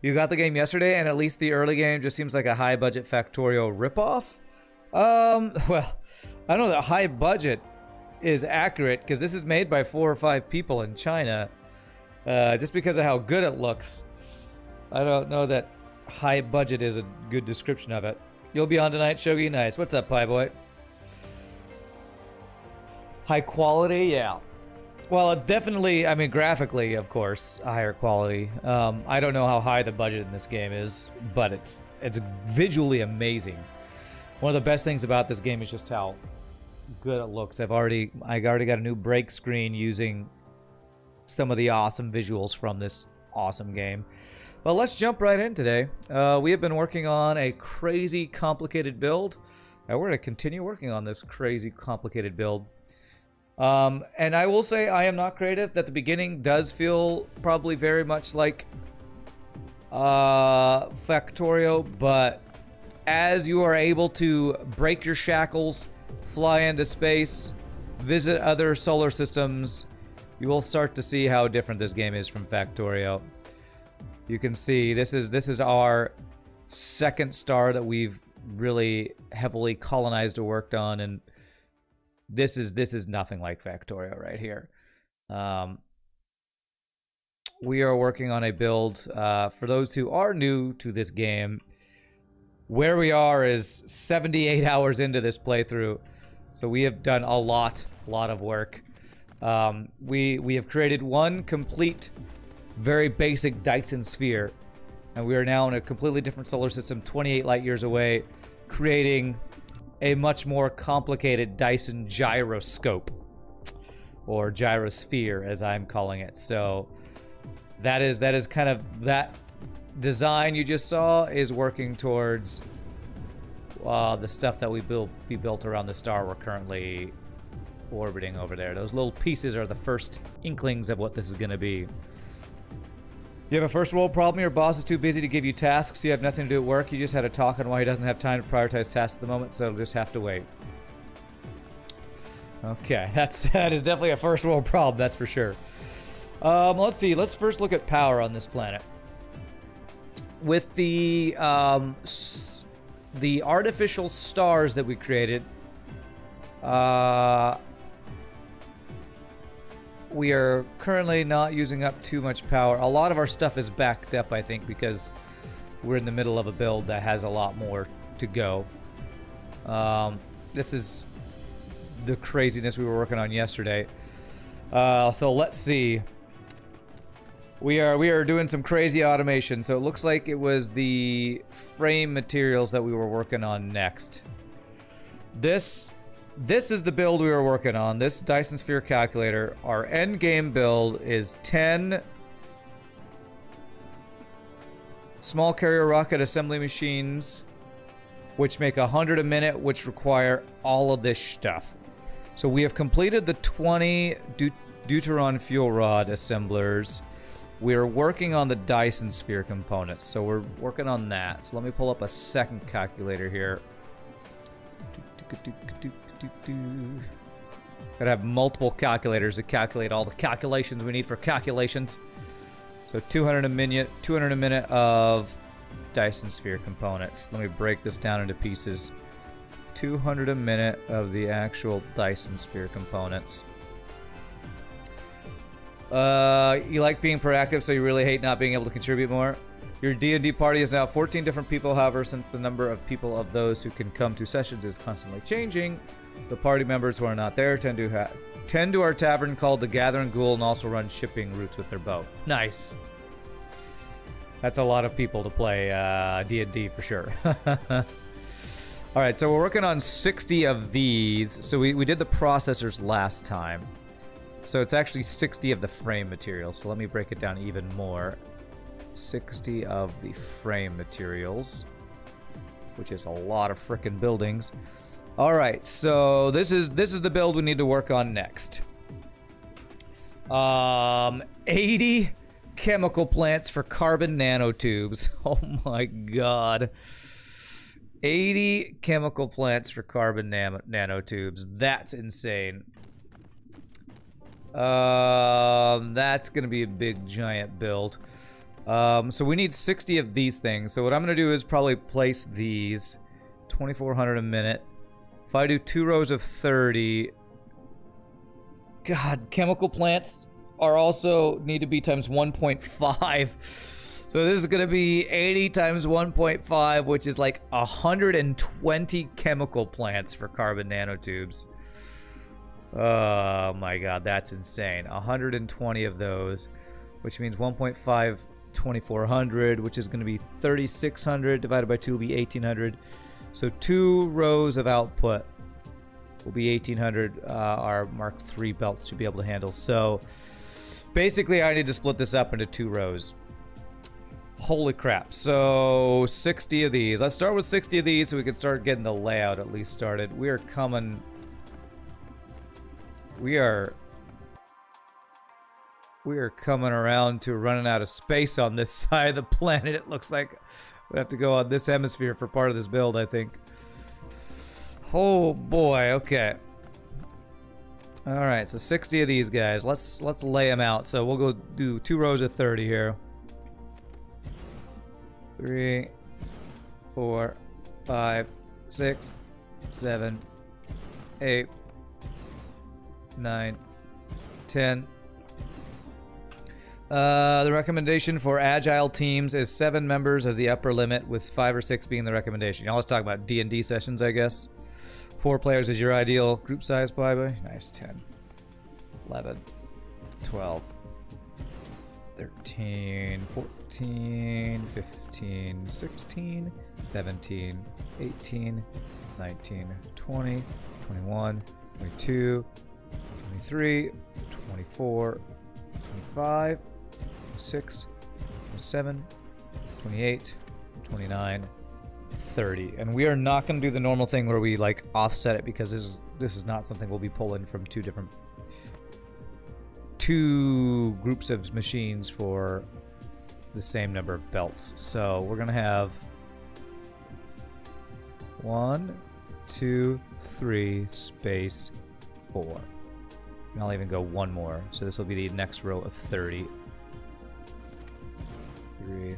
You got the game yesterday, and at least the early game just seems like a high-budget Factorio ripoff. Well, I know that high budget is accurate because this is made by 4 or 5 people in China. Just because of how good it looks, I don't know that high budget is a good description of it. You'll be on tonight, Shogi? Nice. What's up, Pie Boy? High quality? Yeah. Well, it's definitely, I mean, graphically, of course, a higher quality. I don't know how high the budget in this game is, but it's visually amazing. One of the best things about this game is just how good it looks. I already got a new break screen using some of the awesome visuals from this awesome game. Well, let's jump right in today. We have been working on a crazy complicated build, and we're going to continue working on this crazy complicated build. And I will say I am not creative. That the beginning does feel probably very much like Factorio, but as you are able to break your shackles, fly into space, visit other solar systems, you will start to see how different this game is from Factorio. You can see this is our second star that we've really heavily colonized or worked on, and this is nothing like Factorio right here. We are working on a build. For those who are new to this game, where we are is 78 hours into this playthrough, so we have done a lot of work. We have created one complete, very basic Dyson sphere, and we are now in a completely different solar system, 28 light years away, creating a much more complicated Dyson gyroscope, or gyrosphere as I'm calling it. So that is kind of, that design you just saw is working towards the stuff that we built around the star we're currently orbiting over there. Those little pieces are the first inklings of what this is going to be. You have a first world problem, your boss is too busy to give you tasks, you have nothing to do at work, you just had a talk on why he doesn't have time to prioritize tasks at the moment, so it'll just have to wait. Okay, that is definitely a first world problem, that's for sure. Let's see, let's first look at power on this planet. With the artificial stars that we created, we are currently not using up too much power. A lot of our stuff is backed up, I think, because we're in the middle of a build that has a lot more to go. This is the craziness we were working on yesterday. So let's see. We are doing some crazy automation. So it looks like it was the frame materials that we were working on next. This is the build we were working on, this Dyson Sphere calculator. Our end game build is 10 small carrier rocket assembly machines, which make 100 a minute, which require all of this stuff. So we have completed the 20 Deuteron fuel rod assemblers. We are working on the Dyson Sphere components, so we're working on that. So let me pull up a second calculator here. Gotta have multiple calculators to calculate all the calculations we need for calculations. So 200 a minute of Dyson Sphere components. Let me break this down into pieces. 200 a minute of the actual Dyson Sphere components. You like being proactive, so you really hate not being able to contribute more. Your D&D party is now 14 different people, however, since the number of people of those who can come to sessions is constantly changing, the party members who are not there tend to our tavern called the Gathering Ghoul and also run shipping routes with their boat. Nice. That's a lot of people to play D&D for sure. Alright, so we're working on 60 of these. So we did the processors last time. So it's actually 60 of the frame materials. So let me break it down even more. 60 of the frame materials, which is a lot of frickin' buildings. All right, so this is the build we need to work on next. 80 chemical plants for carbon nanotubes. Oh my god. 80 chemical plants for carbon nanotubes. That's insane. That's gonna be a big giant build. So we need 60 of these things. So what I'm going to do is probably place these 2,400 a minute. If I do 2 rows of 30... God, chemical plants are also need to be times 1.5. So this is going to be 80 times 1.5, which is like 120 chemical plants for carbon nanotubes. Oh my god, that's insane. 120 of those, which means 1.5, 2,400, which is going to be 3,600 divided by 2 will be 1,800. So 2 rows of output will be 1,800. Our Mark III belts should be able to handle. So basically I need to split this up into 2 rows. Holy crap. So 60 of these. Let's start with 60 of these so we can start getting the layout at least started. We are coming... We are coming around to running out of space on this side of the planet. It looks like we have to go on this hemisphere for part of this build, I think. Oh boy, okay. Alright, so 60 of these guys. Let's lay them out. So we'll go do 2 rows of 30 here. 3, 4, 5, 6, 7, 8, 9, 10. The recommendation for agile teams is 7 members as the upper limit, with 5 or 6 being the recommendation. Y'all, let's talk about D&D sessions, I guess. 4 players is your ideal group size, by the way. Nice. 10, 11, 12, 13, 14, 15, 16, 17, 18, 19, 20, 21, 22, 23, 24, 25, 26, 27, 28, 29, 30. And we are not going to do the normal thing where we like offset it, because this is not something we'll be pulling from 2 groups of machines for the same number of belts. So we're gonna have 1, 2, 3, space 4. And I'll even go 1 more. So this will be the next row of 30. 3. You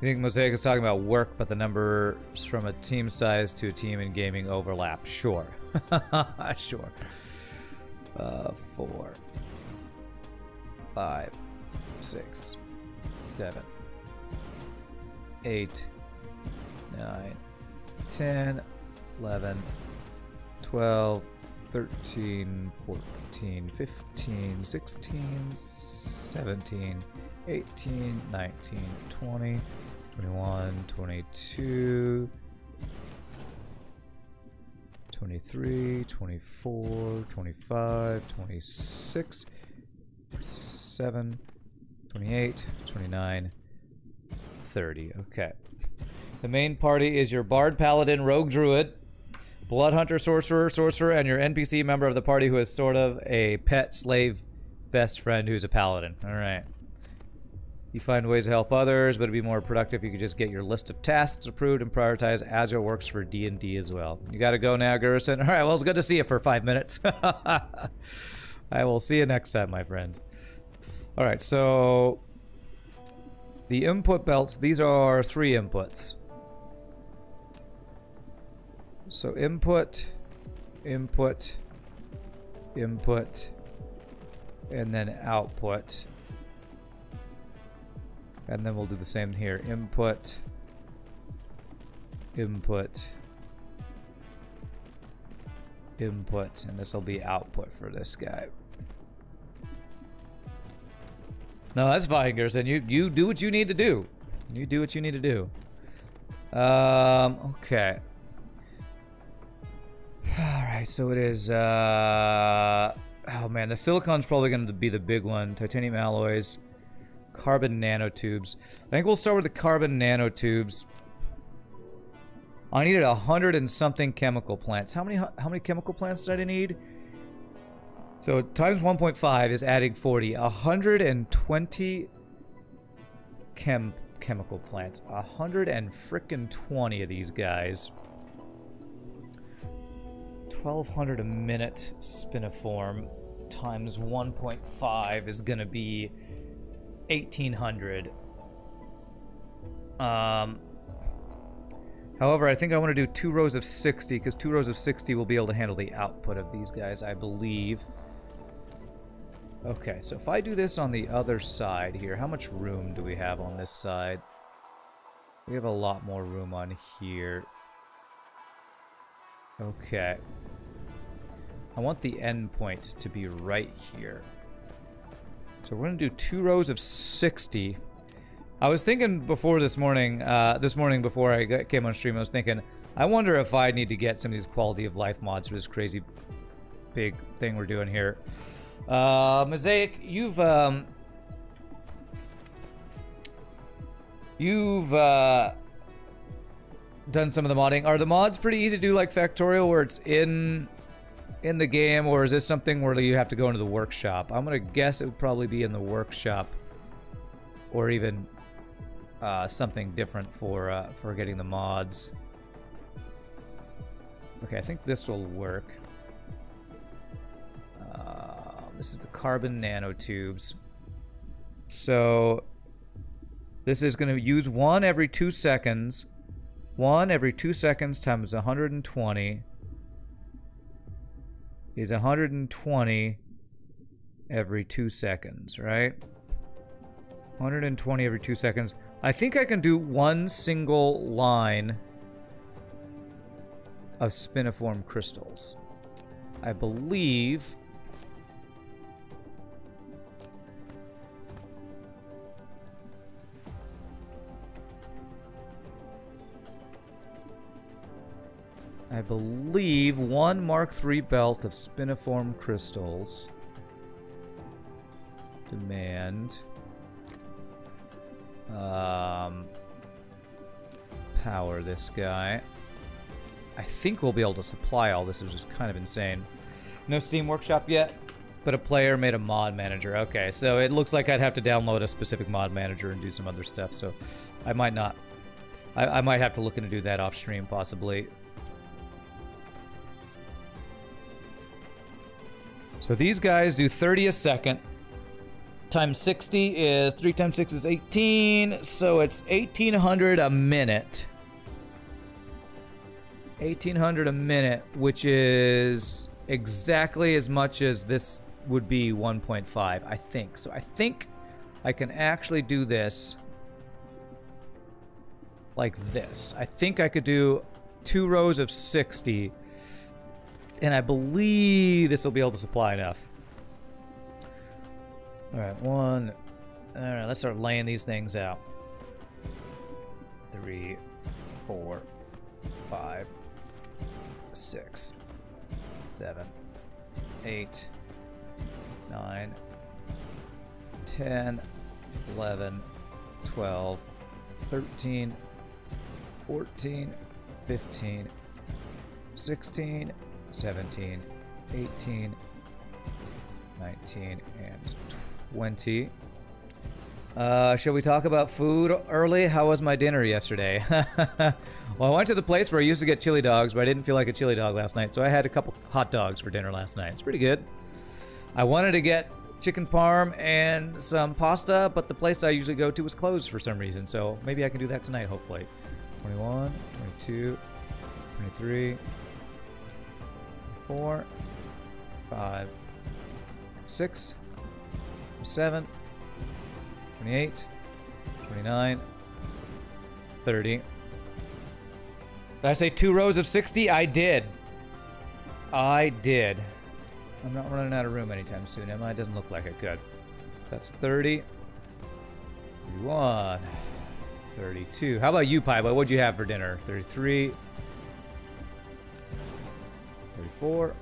think Mosaic is talking about work, but the numbers from a team size to a team in gaming overlap? Sure. Sure. 4, 5, 6, 7, 8, 9, 10, 11, 12, 13, 14, 15, 16, 17, 18, 19, 20, 21, 22, 23, 24, 25, 26, 27, 28, 29, 30. Okay. The main party is your Bard, Paladin, Rogue, Druid, Blood Hunter, Sorcerer, and your NPC member of the party who is sort of a pet slave best friend who's a Paladin. Alright. You find ways to help others, but it'd be more productive if you could just get your list of tasks approved and prioritize. Agile works for D&D as well. You gotta go now, Garrison. Alright, well, it's good to see you for 5 minutes. I will see you next time, my friend. Alright, so... the input belts, these are 3 inputs. So input, input, input, and then output. And then we'll do the same here. Input, input, input, and this will be output for this guy. No, that's fine, Gerson. You do what you need to do. You do what you need to do. Okay. Alright, so it is, oh man, the silicon's probably going to be the big one. Titanium alloys, carbon nanotubes. I think we'll start with the carbon nanotubes. I needed 100 and something chemical plants. How many chemical plants did I need? So times 1.5 is adding 40. 120 chemical plants. 120 of these guys. 1,200 a minute spiniform times 1.5 is gonna be 1,800. However, I think I want to do 2 rows of 60, because 2 rows of 60 will be able to handle the output of these guys, I believe. Okay, so if I do this on the other side here, how much room do we have on this side? We have a lot more room on here. Okay. I want the end point to be right here. So we're going to do 2 rows of 60. I was thinking before this morning before I came on stream, I was thinking, I wonder if I need to get some of these quality of life mods for this crazy big thing we're doing here. Mosaic, you've done some of the modding. Are the mods pretty easy to do, like Factorial, where it's in the game, or is this something where you have to go into the workshop? I'm gonna guess it would probably be in the workshop, or even something different for getting the mods. Okay, I think this will work. This is the carbon nanotubes. So this is going to use 1 every 2 seconds. 1 every 2 seconds times 120 is 120 every 2 seconds, right? 120 every 2 seconds. I think I can do 1 single line of spiniform crystals. I believe one Mark III belt of spiniform crystals demand power this guy. I think we'll be able to supply all this, which is kind of insane. No Steam Workshop yet, but a player made a mod manager. Okay, so it looks like I'd have to download a specific mod manager and do some other stuff, so I might not. I might have to look into do that off stream, possibly. So these guys do 30 a second. Times 60 is 3 times 6 is 18, so it's 1,800 a minute. 1,800 a minute, which is exactly as much as this would be 1.5, I think. So I think I can actually do this like this. I think I could do 2 rows of 60, and I believe this will be able to supply enough. Alright, alright, let's start laying these things out. 3, 4, 5, 6, 7, 8, 9, 10, 11, 12, 13, 14, 15, 16, 17, 18, 19, and 20. Shall we talk about food early? How was my dinner yesterday? Well, I went to the place where I used to get chili dogs, but I didn't feel like a chili dog last night, so I had a couple hot dogs for dinner last night. It's pretty good. I wanted to get chicken parm and some pasta, but the place I usually go to was closed for some reason, so maybe I can do that tonight, hopefully. 21, 22, 23, 4, 5, 6, 7, 28, 29, 30. Did I say 2 rows of 60? I did. I did. I'm not running out of room anytime soon, am I? It doesn't look like it. Good. That's 30. 31. 32. How about you, Paiba? What'd you have for dinner? 33. 34.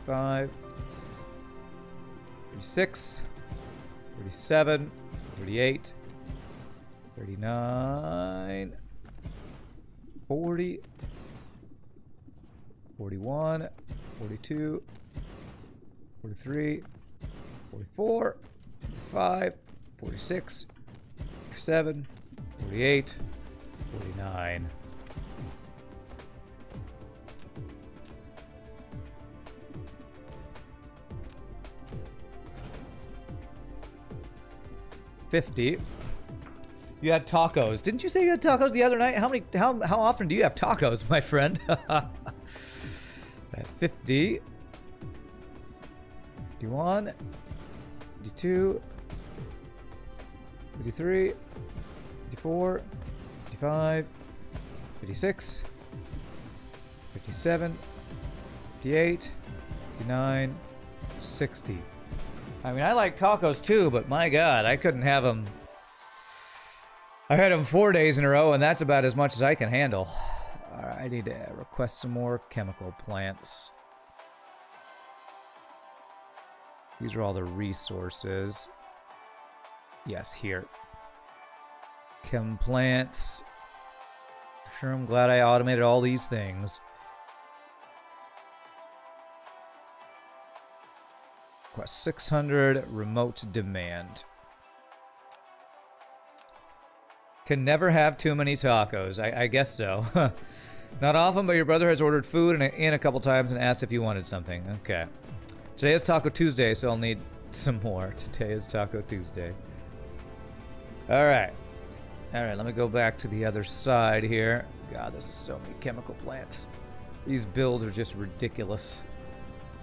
35. 36. 37. 38. 39. 40. 41. 42. 43. 44. 45. 46. 47. 48. 49. $50. You had tacos. Didn't you say you had tacos the other night? How often do you have tacos, my friend? At 50. 51. 52. 53. 54. 55. 56. 57. 58. 59. 60. I mean, I like tacos too, but my God, I couldn't have them. I had them 4 days in a row, and that's about as much as I can handle. All right, I need to request some more chemical plants. These are all the resources. Yes, here. Chem plants. Sure, I'm glad I automated all these things. Request 600 remote demand. Can never have too many tacos. I guess so. Not often, but your brother has ordered food in a couple times and asked if you wanted something. Okay. Today is Taco Tuesday, so I'll need some more. Today is Taco Tuesday. Alright. Alright, let me go back to the other side here. God, there's so many chemical plants. These builds are just ridiculous.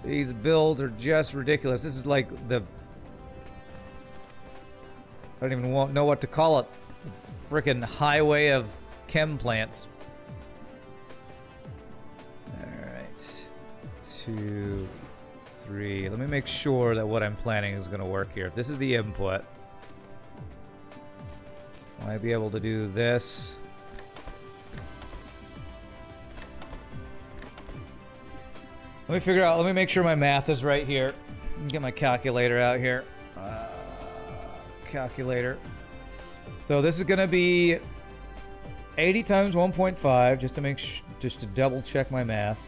These builds are just ridiculous. This is like the... I don't even know what to call it. Frickin' highway of chem plants. Alright. 2, 3. Let me make sure that what I'm planning is going to work here. If this is the input, will I be able to do this? Let me figure out, let me make sure my math is right here. Get my calculator out here. Calculator. So this is gonna be 80 times 1.5, just to double check my math,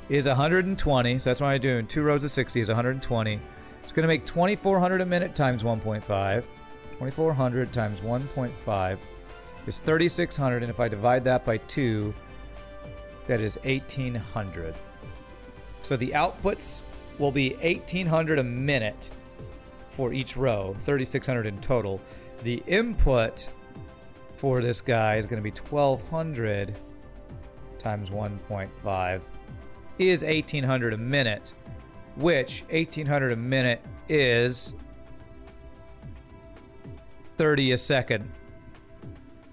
is 120. So that's what I'm doing. 2 rows of 60 is 120. It's gonna make 2,400 a minute times 1.5. 2,400 times 1.5 is 3,600, and if I divide that by 2, that is 1,800. So the outputs will be 1,800 a minute for each row, 3,600 in total. The input for this guy is going to be 1,200 times 1.5 is 1,800 a minute, which 1,800 a minute is 30 a second.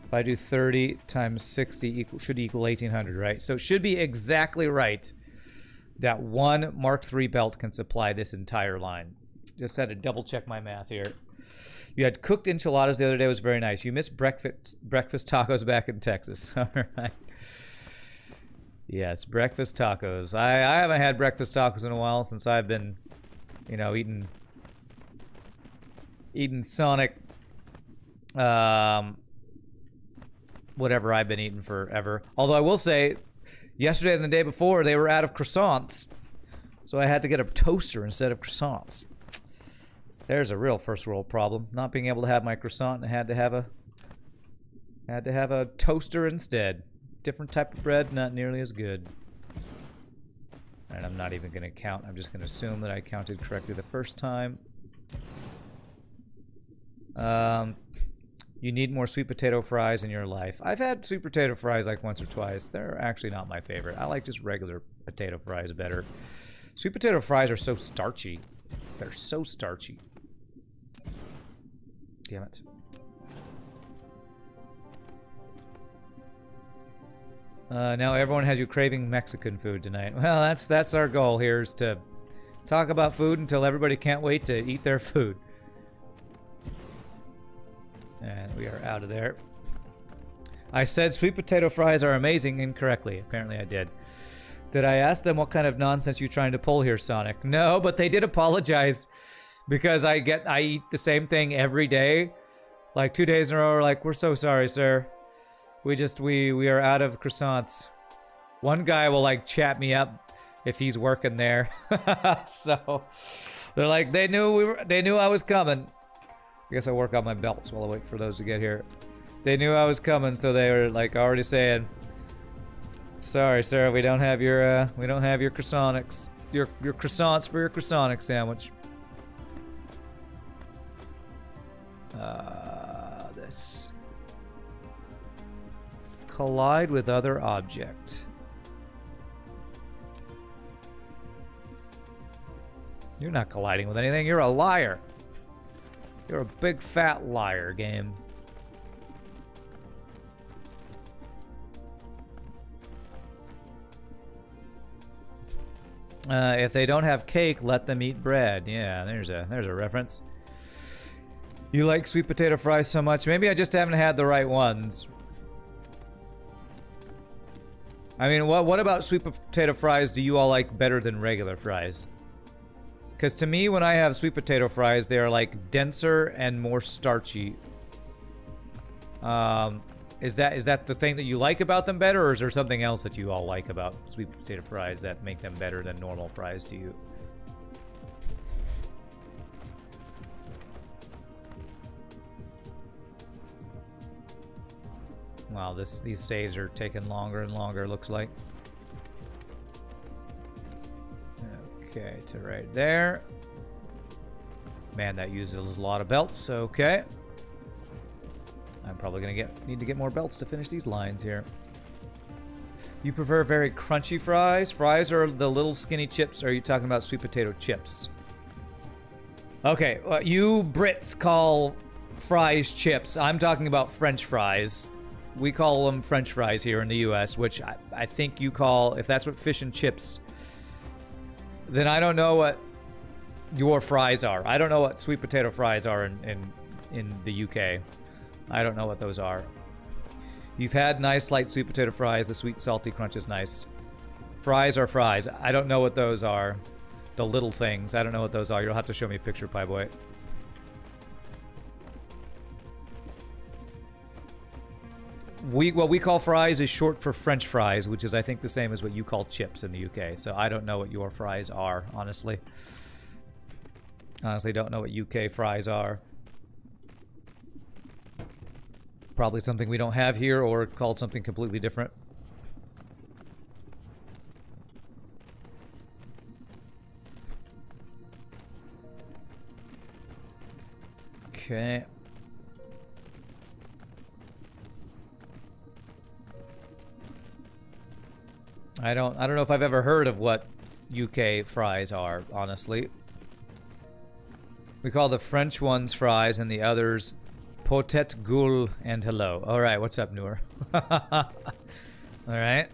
If I do 30 times 60 should equal 1,800, right? So it should be exactly right that one Mark III belt can supply this entire line. Just had to double check my math here. You had cooked enchiladas the other day. It was very nice. You missed breakfast tacos back in Texas. All right. Yes, breakfast tacos. I haven't had breakfast tacos in a while since I've been, you know, eating Sonic, whatever I've been eating forever. Although I will say, yesterday and the day before, they were out of croissants. So I had to get a toaster instead of croissants. There's a real first world problem. Not being able to have my croissant, and I had to have a toaster instead. Different type of bread, not nearly as good. And I'm not even going to count. I'm just going to assume that I counted correctly the first time. You need more sweet potato fries in your life. I've had sweet potato fries like once or twice. They're actually not my favorite. I like just regular potato fries better. Sweet potato fries are so starchy. They're so starchy. Damn it. Now everyone has you craving Mexican food tonight. Well, that's our goal here, is to talk about food until everybody can't wait to eat their food. And we are out of there. I said sweet potato fries are amazing incorrectly. Apparently I did. Did I ask them what kind of nonsense you're trying to pull here, Sonic? No, but they did apologize because I eat the same thing every day. Like 2 days in a row, we're like, we're so sorry, sir. We are out of croissants. One guy will like chat me up if he's working there. So they're like, they knew I was coming. I guess I work on my belts while I wait for those to get here. They knew I was coming, so they were like already saying, "Sorry, sir, we don't have your croissants, your croissants for your croissant sandwich." This. collide with other object. You're not colliding with anything. You're a liar. You're a big fat liar, game. If they don't have cake, let them eat bread. Yeah, there's a reference. You like sweet potato fries so much. Maybe I just haven't had the right ones. I mean, what about sweet potato fries do you all like better than regular fries? Because to me, when I have sweet potato fries, they are like denser and more starchy. Is that the thing that you like about them better, or is there something else that you all like about sweet potato fries that make them better than normal fries to you? Wow, these saves are taking longer and longer, looks like. Okay, to right there. Man, that uses a lot of belts. Okay. I'm probably gonna need to get more belts to finish these lines here. You prefer very crunchy fries? Fries are the little skinny chips, or are you talking about sweet potato chips? Okay, you Brits call fries chips. I'm talking about French fries. We call them French fries here in the US, which I think you call, if that's what fish and chips, then I don't know what your fries are. I don't know what sweet potato fries are in the UK. I don't know what those are. You've had nice light sweet potato fries. The sweet salty crunch is nice. Fries are fries. I don't know what those are. The little things. I don't know what those are. You'll have to show me a picture, Pie Boy. What we call fries is short for French fries, which is, I think, the same as what you call chips in the UK. So I don't know what your fries are, honestly. Honestly, don't know what UK fries are. Probably something we don't have here, or called something completely different. Okay. I don't know if I've ever heard of what UK fries are, honestly. We call the French ones fries and the others Potet Goul and hello. Alright, what's up, Noor? Alright.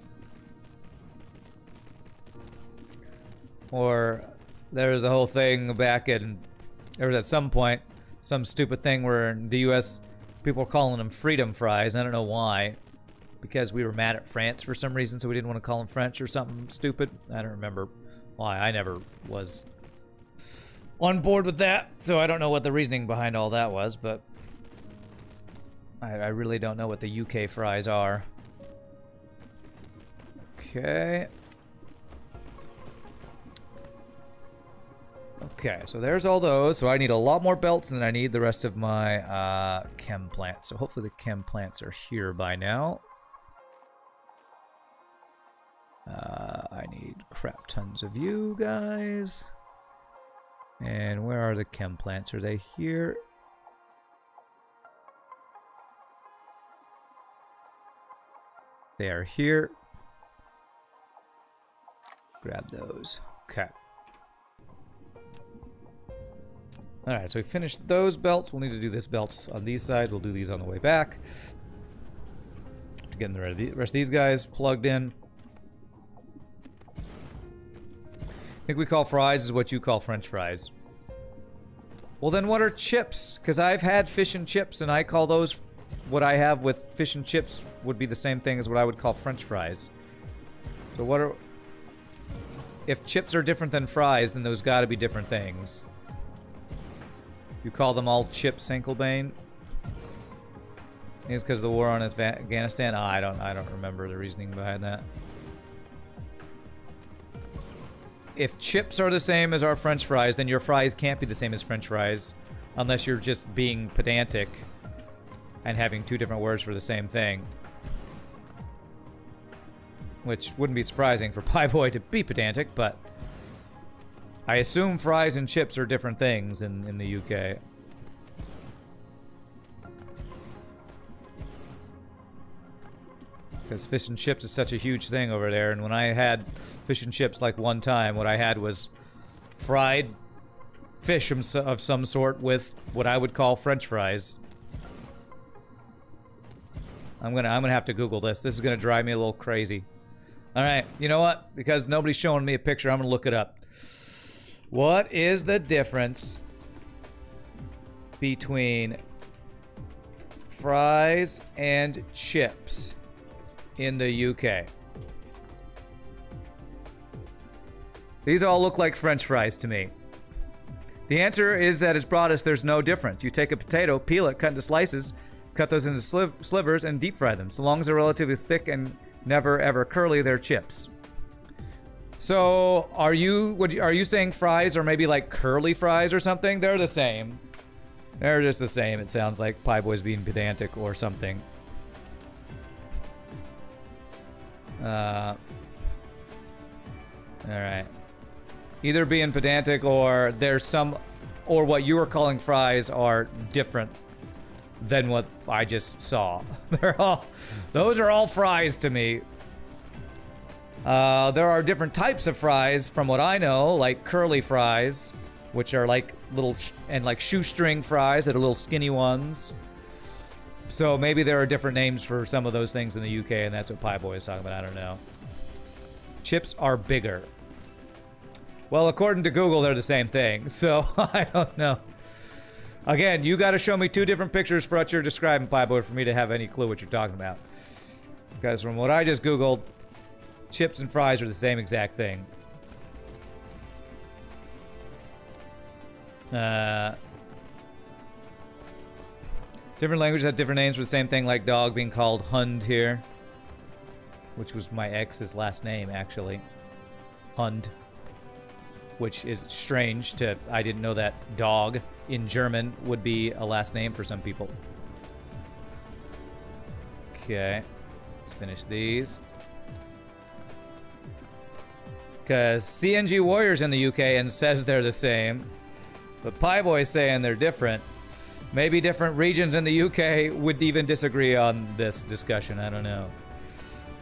Or there was a whole thing back in, there was at some point some stupid thing where in the US people were calling them freedom fries. I don't know why. Because we were mad at France for some reason, so we didn't want to call them French or something stupid. I don't remember why. I never was on board with that, so I don't know what the reasoning behind all that was, but I really don't know what the UK fries are. Okay. Okay, so there's all those. So I need a lot more belts than I need the rest of my chem plants. So hopefully the chem plants are here by now. I need crap tons of you guys. And where are the chem plants? Are they here? They are here. Grab those. Okay. Alright, so we finished those belts. We'll need to do this belt on these sides. We'll do these on the way back. Getting the rest of these guys plugged in. I think we call fries is what you call French fries. Well, then what are chips? Because I've had fish and chips, and I call those... What I have with fish and chips would be the same thing as what I would call French fries. So what are... If chips are different than fries, then those gotta be different things. You call them all chips, Anklebane? It's because of the war on Afghanistan? I don't remember the reasoning behind that. If chips are the same as our French fries, then your fries can't be the same as French fries. Unless you're just being pedantic and having two different words for the same thing. Which wouldn't be surprising for Pie Boy to be pedantic, but I assume fries and chips are different things in the UK. Because fish and chips is such a huge thing over there, and when I had fish and chips like one time, what I had was fried fish of some sort with what I would call French fries. I'm gonna have to Google this. This is gonna drive me a little crazy. All right, you know what? Because nobody's showing me a picture, I'm gonna look it up. What is the difference between fries and chips in the UK? These all look like French fries to me. The answer is that it's broadest, there's no difference. You take a potato, peel it, cut into slices, cut those into slivers, and deep fry them. So long as they're relatively thick and never ever curly, they're chips. So are you saying fries are maybe like curly fries or something? They're the same. They're just the same. It sounds like Pie Boy's being pedantic or something. All right. Either being pedantic or there's some, or what you were calling fries are different than what I just saw. Those are all fries to me. There are different types of fries from what I know, like curly fries, which are like little, and like shoestring fries that are little skinny ones. So maybe there are different names for some of those things in the UK, and that's what Pie Boy is talking about. I don't know. Chips are bigger. Well, according to Google, they're the same thing, so I don't know. Again, you got to show me two different pictures for what you're describing, Pie Boy, for me to have any clue what you're talking about. Because from what I just Googled, chips and fries are the same exact thing. Different languages have different names for the same thing, like dog being called Hund here. Which was my ex's last name, actually. Hund. Which is strange to... I didn't know that dog in German would be a last name for some people. Okay. Let's finish these. Because CNG Warrior's in the UK and says they're the same. But Pie Boy's saying they're different. Maybe different regions in the UK would even disagree on this discussion. I don't know.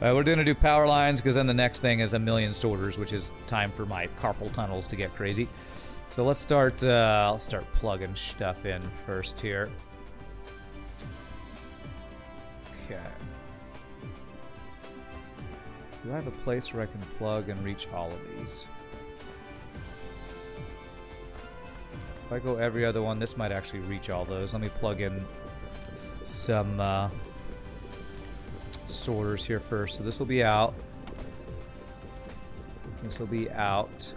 We're going to do power lines because then the next thing is a million sorters, which is time for my carpal tunnels to get crazy. So let's start, I'll start plugging stuff in first here. Okay. Do I have a place where I can plug and reach all of these? If I go every other one, this might actually reach all those. Let me plug in some sorters here first. So this will be out. This will be out.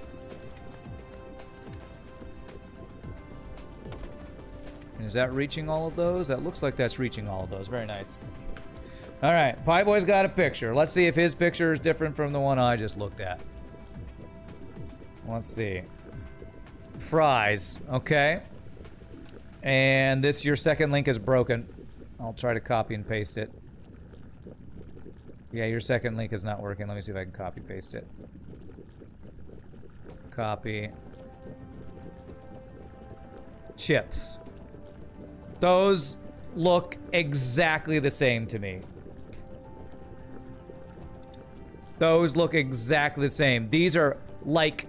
And is that reaching all of those? That looks like that's reaching all of those. Very nice. All right, Pie Boy's got a picture. Let's see if his picture is different from the one I just looked at. Let's see. Fries, okay. And this, your second link is broken. I'll try to copy and paste it. Yeah, your second link is not working. Let me see if I can copy paste it. Copy. Chips. Those look exactly the same to me. Those look exactly the same. These are like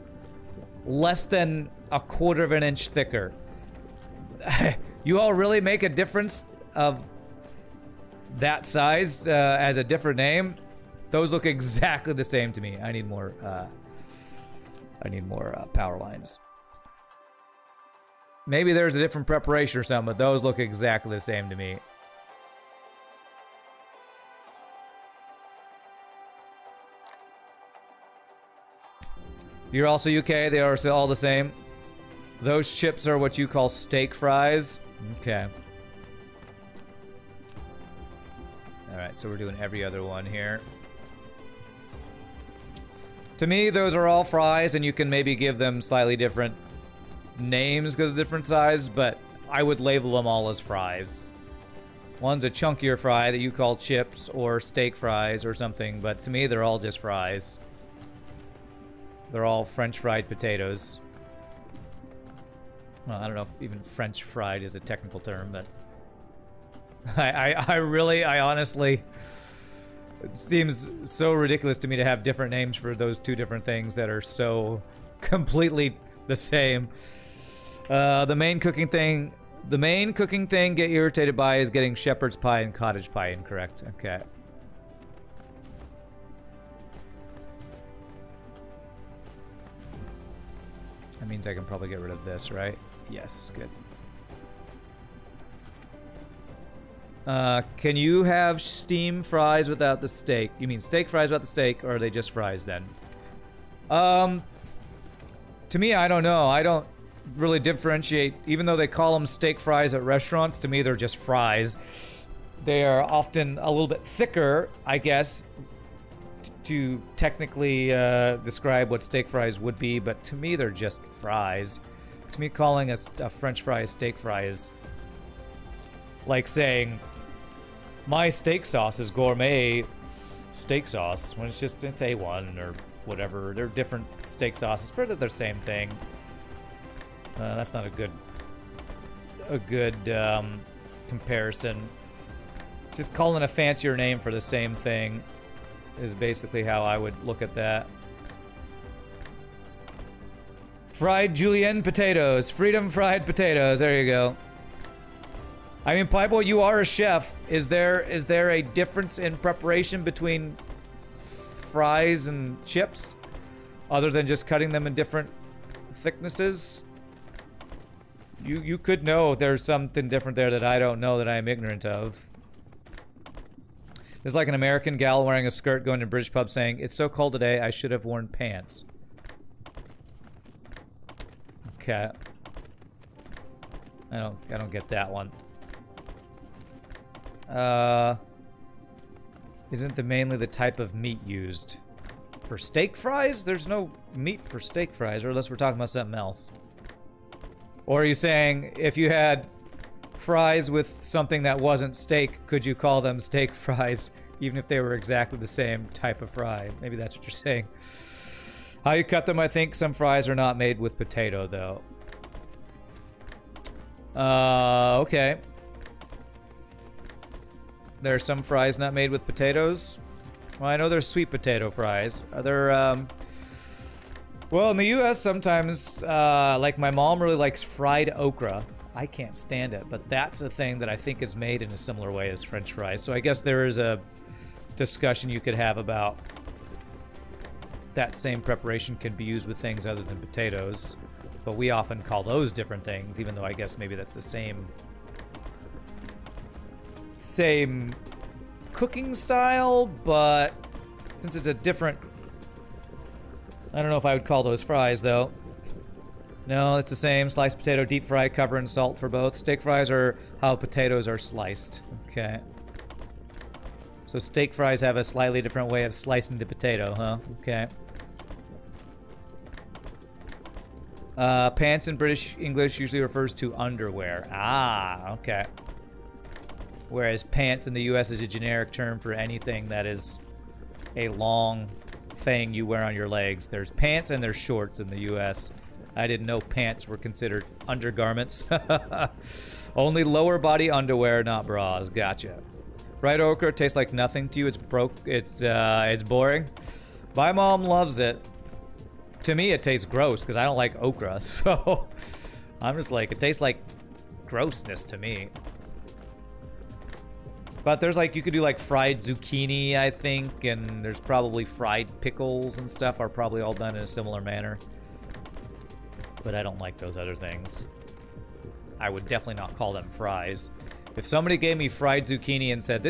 less than a quarter of an inch thicker. You all really make a difference of that size as a different name? Those look exactly the same to me. I need more power lines. Maybe there's a different preparation or something, but those look exactly the same to me. You're also UK, they are all the same. Those chips are what you call steak fries. Okay. Alright, so we're doing every other one here. To me, those are all fries, and you can maybe give them slightly different names because of different size, but I would label them all as fries. One's a chunkier fry that you call chips or steak fries or something, but to me, they're all just fries. They're all French fried potatoes. Well, I don't know if even French fried is a technical term, but I honestly, It seems so ridiculous to me to have different names for those two different things that are so completely the same. The main cooking thing get irritated by is getting shepherd's pie and cottage pie incorrect. Okay. That means I can probably get rid of this, right? Yes, good. Can you have steam fries without the steak? You mean steak fries without the steak, or are they just fries then? To me, I don't know. I don't really differentiate. Even though they call them steak fries at restaurants, to me they're just fries. They are often a little bit thicker, I guess, to technically describe what steak fries would be, but to me they're just fries. To me, calling a French fry a steak fry is like saying my steak sauce is gourmet steak sauce when it's A1 or whatever. They're different steak sauces, but they're the same thing. That's not a good comparison. Just calling a fancier name for the same thing is basically how I would look at that. Fried julienne potatoes. Freedom fried potatoes. There you go. I mean, Pieboy, you are a chef. Is there a difference in preparation between fries and chips, other than just cutting them in different thicknesses? You could know there's something different there that I don't know, that I'm ignorant of. There's like an American gal wearing a skirt going to a British pub saying, "It's so cold today, I should have worn pants." Okay. I don't get that one. Isn't mainly the type of meat used for steak fries? There's no meat for steak fries, or unless we're talking about something else. Or are you saying if you had fries with something that wasn't steak, could you call them steak fries, even if they were exactly the same type of fry? Maybe that's what you're saying. How you cut them, I think some fries are not made with potato, though. Okay. There's some fries not made with potatoes. Well, I know there's sweet potato fries. Are there, well, in the U.S. sometimes, like my mom really likes fried okra. I can't stand it, but that's a thing that I think is made in a similar way as French fries. So I guess there is a discussion you could have about that same preparation can be used with things other than potatoes. But we often call those different things, even though I guess maybe that's the same cooking style, but since it's a different... I don't know if I would call those fries, though. No, it's the same. Sliced potato, deep fry, cover in salt for both. Steak fries are how potatoes are sliced. Okay. So steak fries have a slightly different way of slicing the potato, huh? Okay. Pants in British English usually refers to underwear. Ah, okay. Whereas pants in the US is a generic term for anything that is a long thing you wear on your legs. There's pants and there's shorts in the US. I didn't know pants were considered undergarments. Only lower body underwear, not bras. Gotcha. Fried okra tastes like nothing to you. It's boring. My mom loves it. To me, it tastes gross because I don't like okra. So I'm just like, it tastes like grossness to me. But there's like, you could do like fried zucchini, I think, and there's probably fried pickles and stuff are probably all done in a similar manner. But I don't like those other things. I would definitely not call them fries. If somebody gave me fried zucchini and said,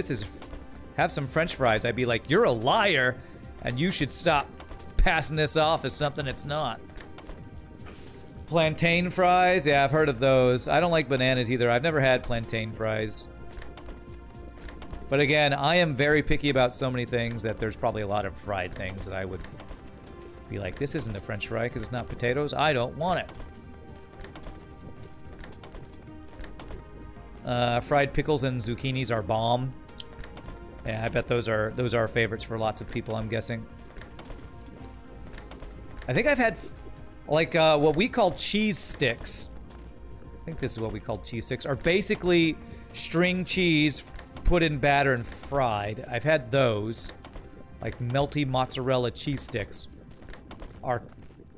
have some French fries, I'd be like, you're a liar, and you should stop passing this off as something it's not. Plantain fries? Yeah, I've heard of those. I don't like bananas either. I've never had plantain fries. But again, I am very picky about so many things that there's probably a lot of fried things that I would be like, this isn't a French fry because it's not potatoes. I don't want it. Fried pickles and zucchinis are bomb. Yeah, I bet those are favorites for lots of people, I'm guessing. I think I've had like what we call cheese sticks. I think this is what we call cheese sticks. Are basically string cheese put in batter and fried. I've had those. like melty mozzarella cheese sticks are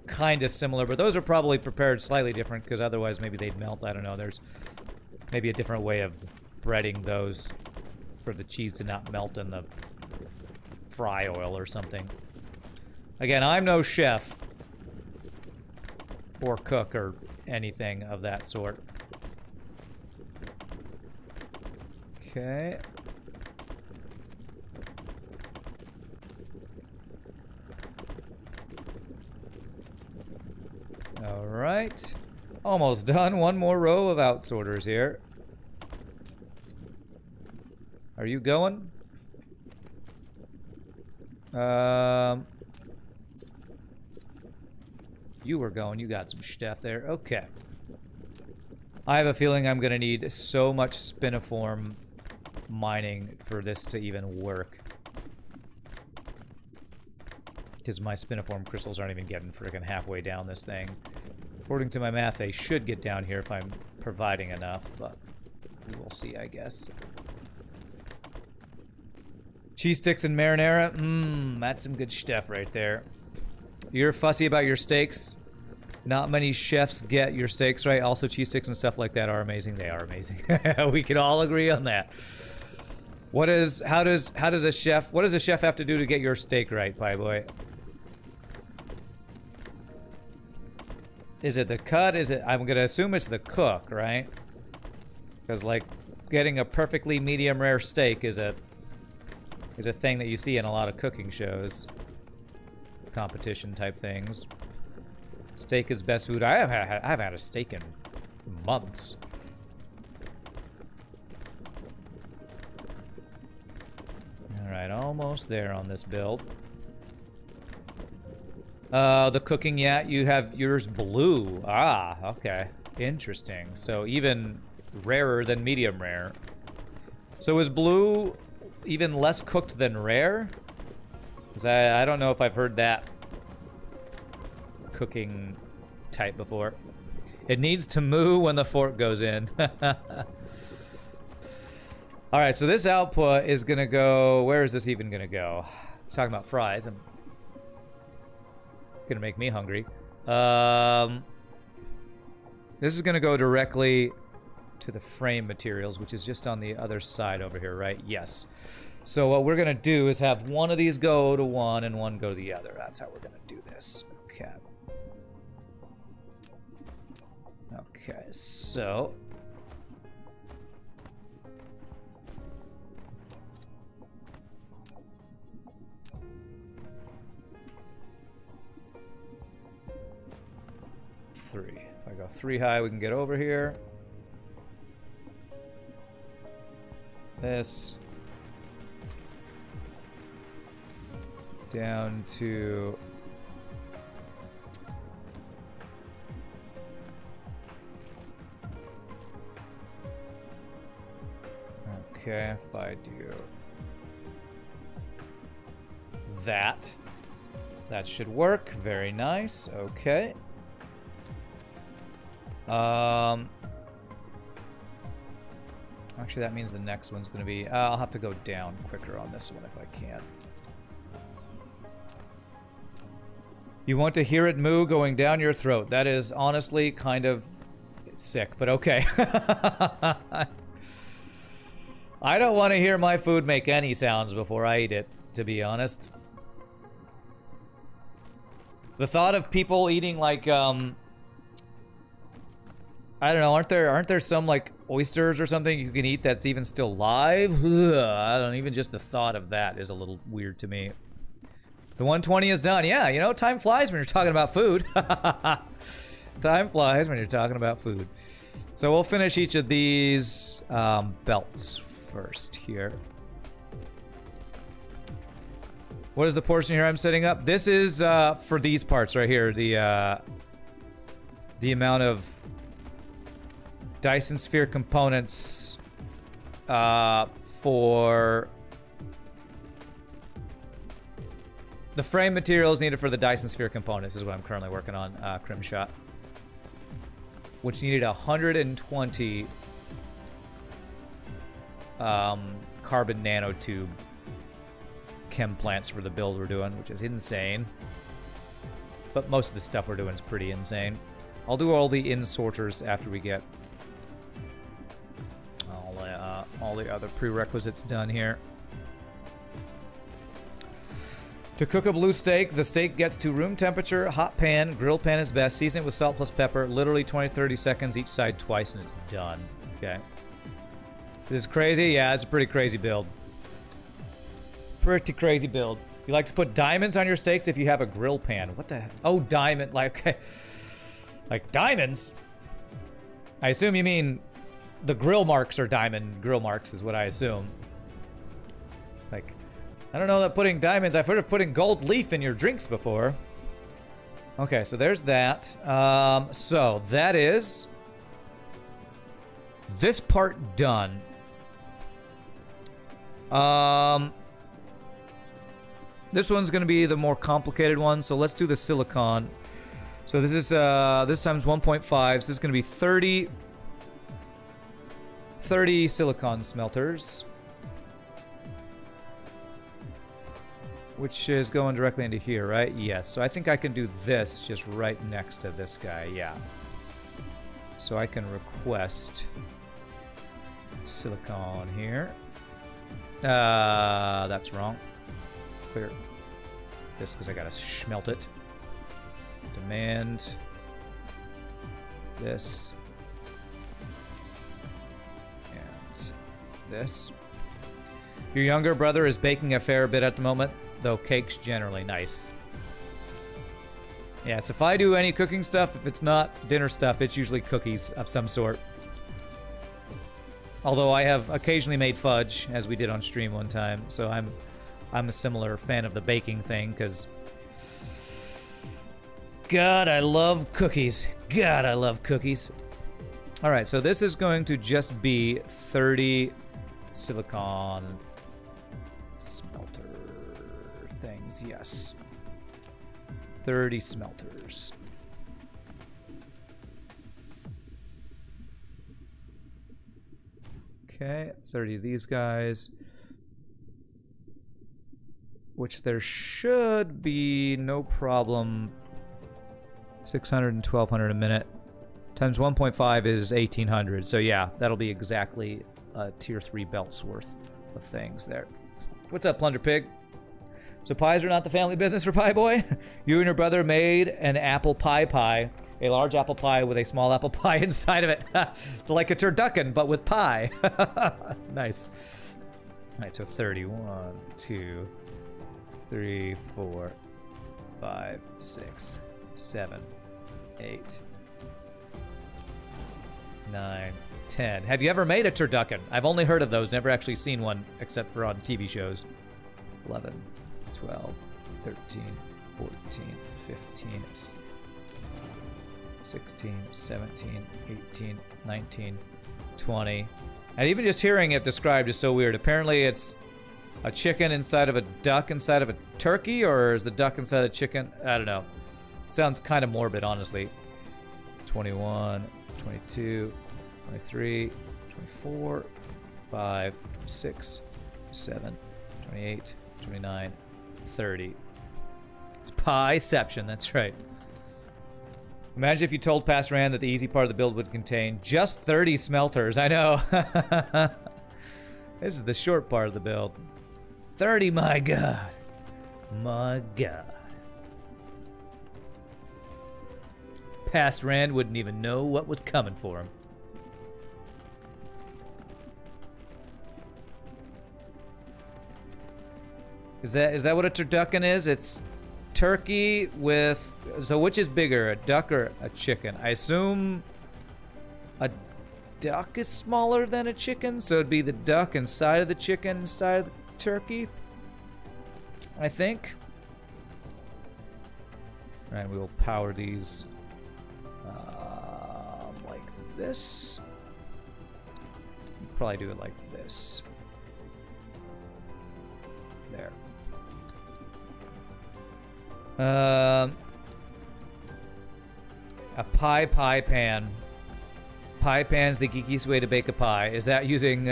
kind of similar, but those are probably prepared slightly different because otherwise maybe they'd melt. I don't know. There's maybe a different way of breading those for the cheese to not melt in the fry oil or something. Again, I'm no chef or cook or anything of that sort. Okay. All right. Almost done. One more row of outsorters here. Are you going? You were going. You got some stuff there. Okay. I have a feeling I'm going to need so much spiniform mining for this to even work. Because my spiniform crystals aren't even getting freaking halfway down this thing. According to my math, they should get down here if I'm providing enough, but we will see, I guess. Cheese sticks and marinara? That's some good stuff right there. You're fussy about your steaks. Not many chefs get your steaks right. Also, cheese sticks and stuff like that are amazing. They are amazing. We can all agree on that. What does a chef have to do to get your steak right, Pie Boy? Is it the cut? Is it? I'm gonna assume it's the cook, right? Because like getting a perfectly medium rare steak is a thing that you see in a lot of cooking shows, competition type things. Steak is best food. I haven't had a steak in months. All right, almost there on this build. The cooking, yeah, you have yours blue. Ah, okay. Interesting. So even rarer than medium rare. So is blue even less cooked than rare? Because I don't know if I've heard that cooking type before. It needs to moo when the fork goes in. Alright, so this output is gonna go... Where is this even gonna go? Talking about fries. I'm gonna make me hungry. This is gonna go directly to the frame materials, which is just on the other side over here, right? Yes. So what we're gonna do is have one of these go to one and one go to the other. That's how we're gonna do this. Okay. Okay, so... Three. If I go 3 high, we can get over here. This. Down to... Okay, if I do... that. That should work. Very nice. Okay. Actually, that means the next one's going to be... I'll have to go down quicker on this one if I can. You want to hear it moo going down your throat. That is honestly kind of sick, but okay. I don't want to hear my food make any sounds before I eat it, to be honest. The thought of people eating like, I don't know, aren't there some like oysters or something you can eat that's even still live? Ugh, I don't even just the thought of that is a little weird to me. The 120 is done. Yeah, you know, time flies when you're talking about food. Time flies when you're talking about food. So we'll finish each of these belts first here. What is the portion here I'm setting up? This is for these parts right here. The amount of Dyson Sphere components for the frame materials needed for the Dyson Sphere components is what I'm currently working on, Crimshot. Which needed 120 carbon nanotube chem plants for the build we're doing, which is insane. But most of the stuff we're doing is pretty insane. I'll do all the in-sorters after we get all the other prerequisites done here. To cook a blue steak, the steak gets to room temperature, hot pan, grill pan is best, season it with salt plus pepper, literally 20-30 seconds each side twice, and it's done. Okay. This is crazy? Yeah, it's a pretty crazy build. Pretty crazy build. You like to put diamonds on your steaks if you have a grill pan. What the heck? Oh, diamond. Like, okay. Like diamonds? I assume you mean the grill marks are diamond grill marks is what I assume. It's like, I don't know that putting diamonds, I've heard of putting gold leaf in your drinks before. Okay, so there's that. So that is this part done. This one's going to be the more complicated one, so let's do the silicon. So this is, this time's 1.5, so this is going to be 30 silicon smelters. Which is going directly into here, right? Yes, so I think I can do this just right next to this guy, yeah. So I can request silicon here. That's wrong. Clear this because I gotta smelt it. Demand this and this. Your younger brother is baking a fair bit at the moment, though cake's generally nice. Yes, if I do any cooking stuff, if it's not dinner stuff, it's usually cookies of some sort. Although I have occasionally made fudge, as we did on stream one time, so I'm a similar fan of the baking thing, because God, I love cookies. God, I love cookies. All right, so this is going to just be 30 silicon smelter things, yes. 30 smelters. Okay, 30 of these guys. Which there should be no problem. 600 and 1200 a minute. Times 1.5 is 1800. So yeah, that'll be exactly a tier 3 belt's worth of things there. What's up, Plunder Pig? So pies are not the family business for Pie Boy? You and your brother made an apple pie. A large apple pie with a small apple pie inside of it. Like a turducken, but with pie. Nice. All right, so 31, 2, 3, 4, 5, 6, 7, 8, 9, 10. Have you ever made a turducken? I've only heard of those, never actually seen one, except for on TV shows. 11, 12, 13, 14, 15, 16, 17, 18, 19, 20. And even just hearing it described is so weird. Apparently it's a chicken inside of a duck inside of a turkey, or is the duck inside a chicken? I don't know. Sounds kind of morbid, honestly. 21, 22, 23, 24, 5, 6, 7, 28, 29, 30. It's pieception, that's right. Imagine if you told Pastor Rand that the easy part of the build would contain just 30 smelters. I know. This is the short part of the build. 30, my God. My God. Pastor Rand wouldn't even know what was coming for him. Is that what a turducken is? It's turkey with... So which is bigger, a duck or a chicken? I assume a duck is smaller than a chicken, so it'd be the duck inside of the chicken inside of the turkey, I think. Alright, we will power these like this. Probably do it like this. There. A pie pan. Pie pan's the geekiest way to bake a pie. Is that using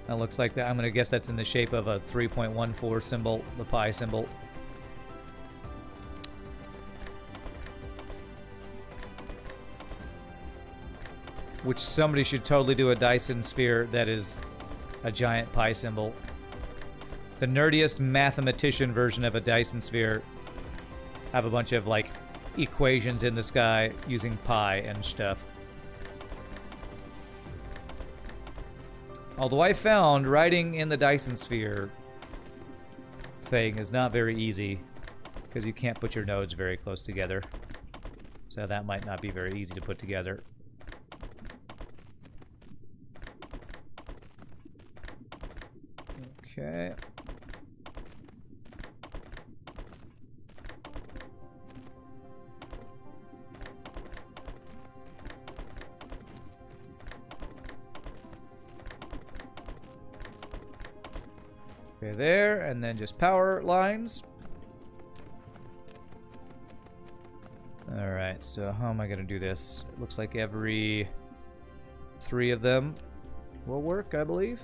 That looks like that. I'm gonna guess that's in the shape of a 3.14 symbol, the pi symbol. Which somebody should totally do a Dyson sphere that is a giant pi symbol. The nerdiest mathematician version of a Dyson sphere. Have a bunch of, like, equations in the sky using pi and stuff. Although I found writing in the Dyson sphere thing is not very easy because you can't put your nodes very close together. So that might not be very easy to put together. Okay. Okay, there, and then just power lines. Alright, so how am I going to do this? It looks like every 3 of them will work, I believe.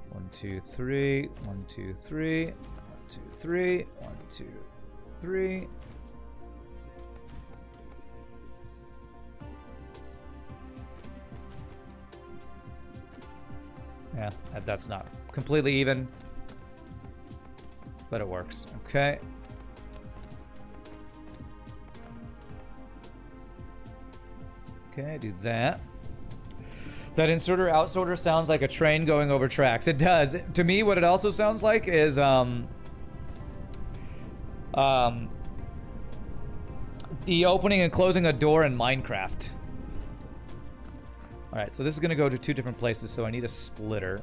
1, 2, 3, 1, 2, 3, 1, 2, 3, 1, 2, 3. Yeah, that's not completely even, but it works. Okay. Okay, do that. That inserter outsorter sounds like a train going over tracks. It does. To me, what it also sounds like is the opening and closing a door in Minecraft. Alright, so this is going to go to 2 different places, so I need a splitter.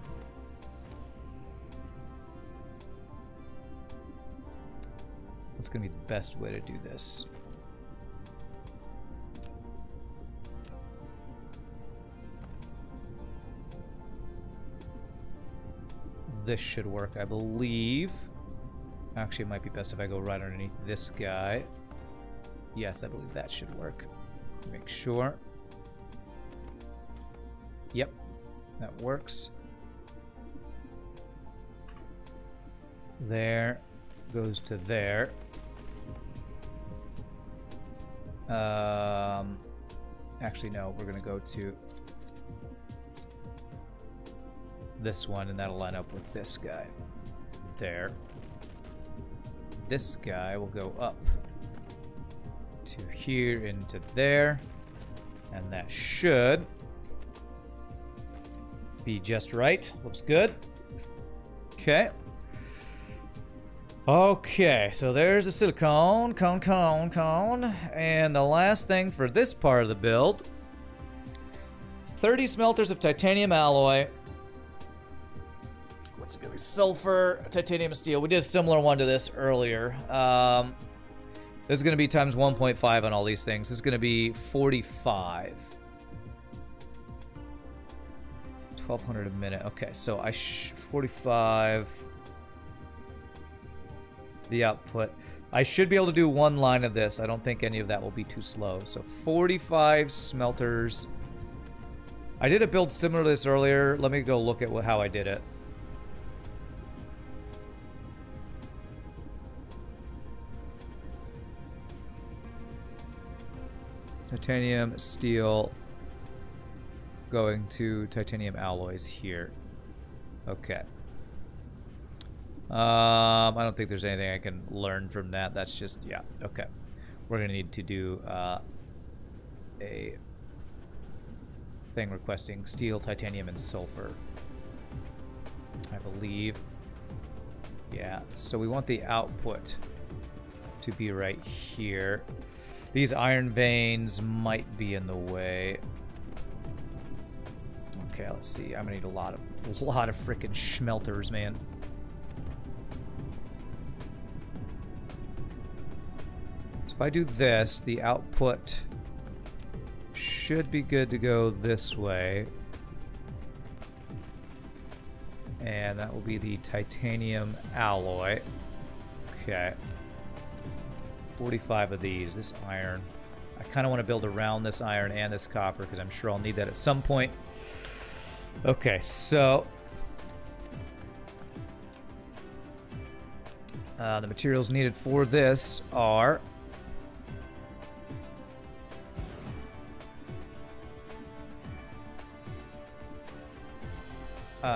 What's going to be the best way to do this? This should work, I believe. Actually, it might be best if I go right underneath this guy. Yes, I believe that should work. Make sure. Yep, that works. There goes to there. Actually, no, we're gonna go to this one, and that'll line up with this guy. There. This guy will go up to here into there, and that should be just right. Looks good. Okay. Okay, so there's the silicone, cone. And the last thing for this part of the build, 30 smelters of titanium alloy. What's it gonna be? Sulfur, titanium, steel. We did a similar one to this earlier. This is gonna be times 1.5 on all these things. This is gonna be 45. 1200 a minute. Okay, so 45. The output. I should be able to do 1 line of this. I don't think any of that will be too slow. So 45 smelters. I did a build similar to this earlier. Let me go look at how I did it. Titanium, steel, going to titanium alloys here. Okay. I don't think there's anything I can learn from that. That's just, yeah, okay. We're gonna need to do a thing requesting steel, titanium, and sulfur, I believe. Yeah, so we want the output to be right here. These iron veins might be in the way. Okay, let's see. I'm gonna need a lot of freaking schmelters, man. So if I do this, the output should be good to go this way. And that will be the titanium alloy. Okay. 45 of these. This iron. I kind of want to build around this iron and this copper because I'm sure I'll need that at some point. Okay, so the materials needed for this are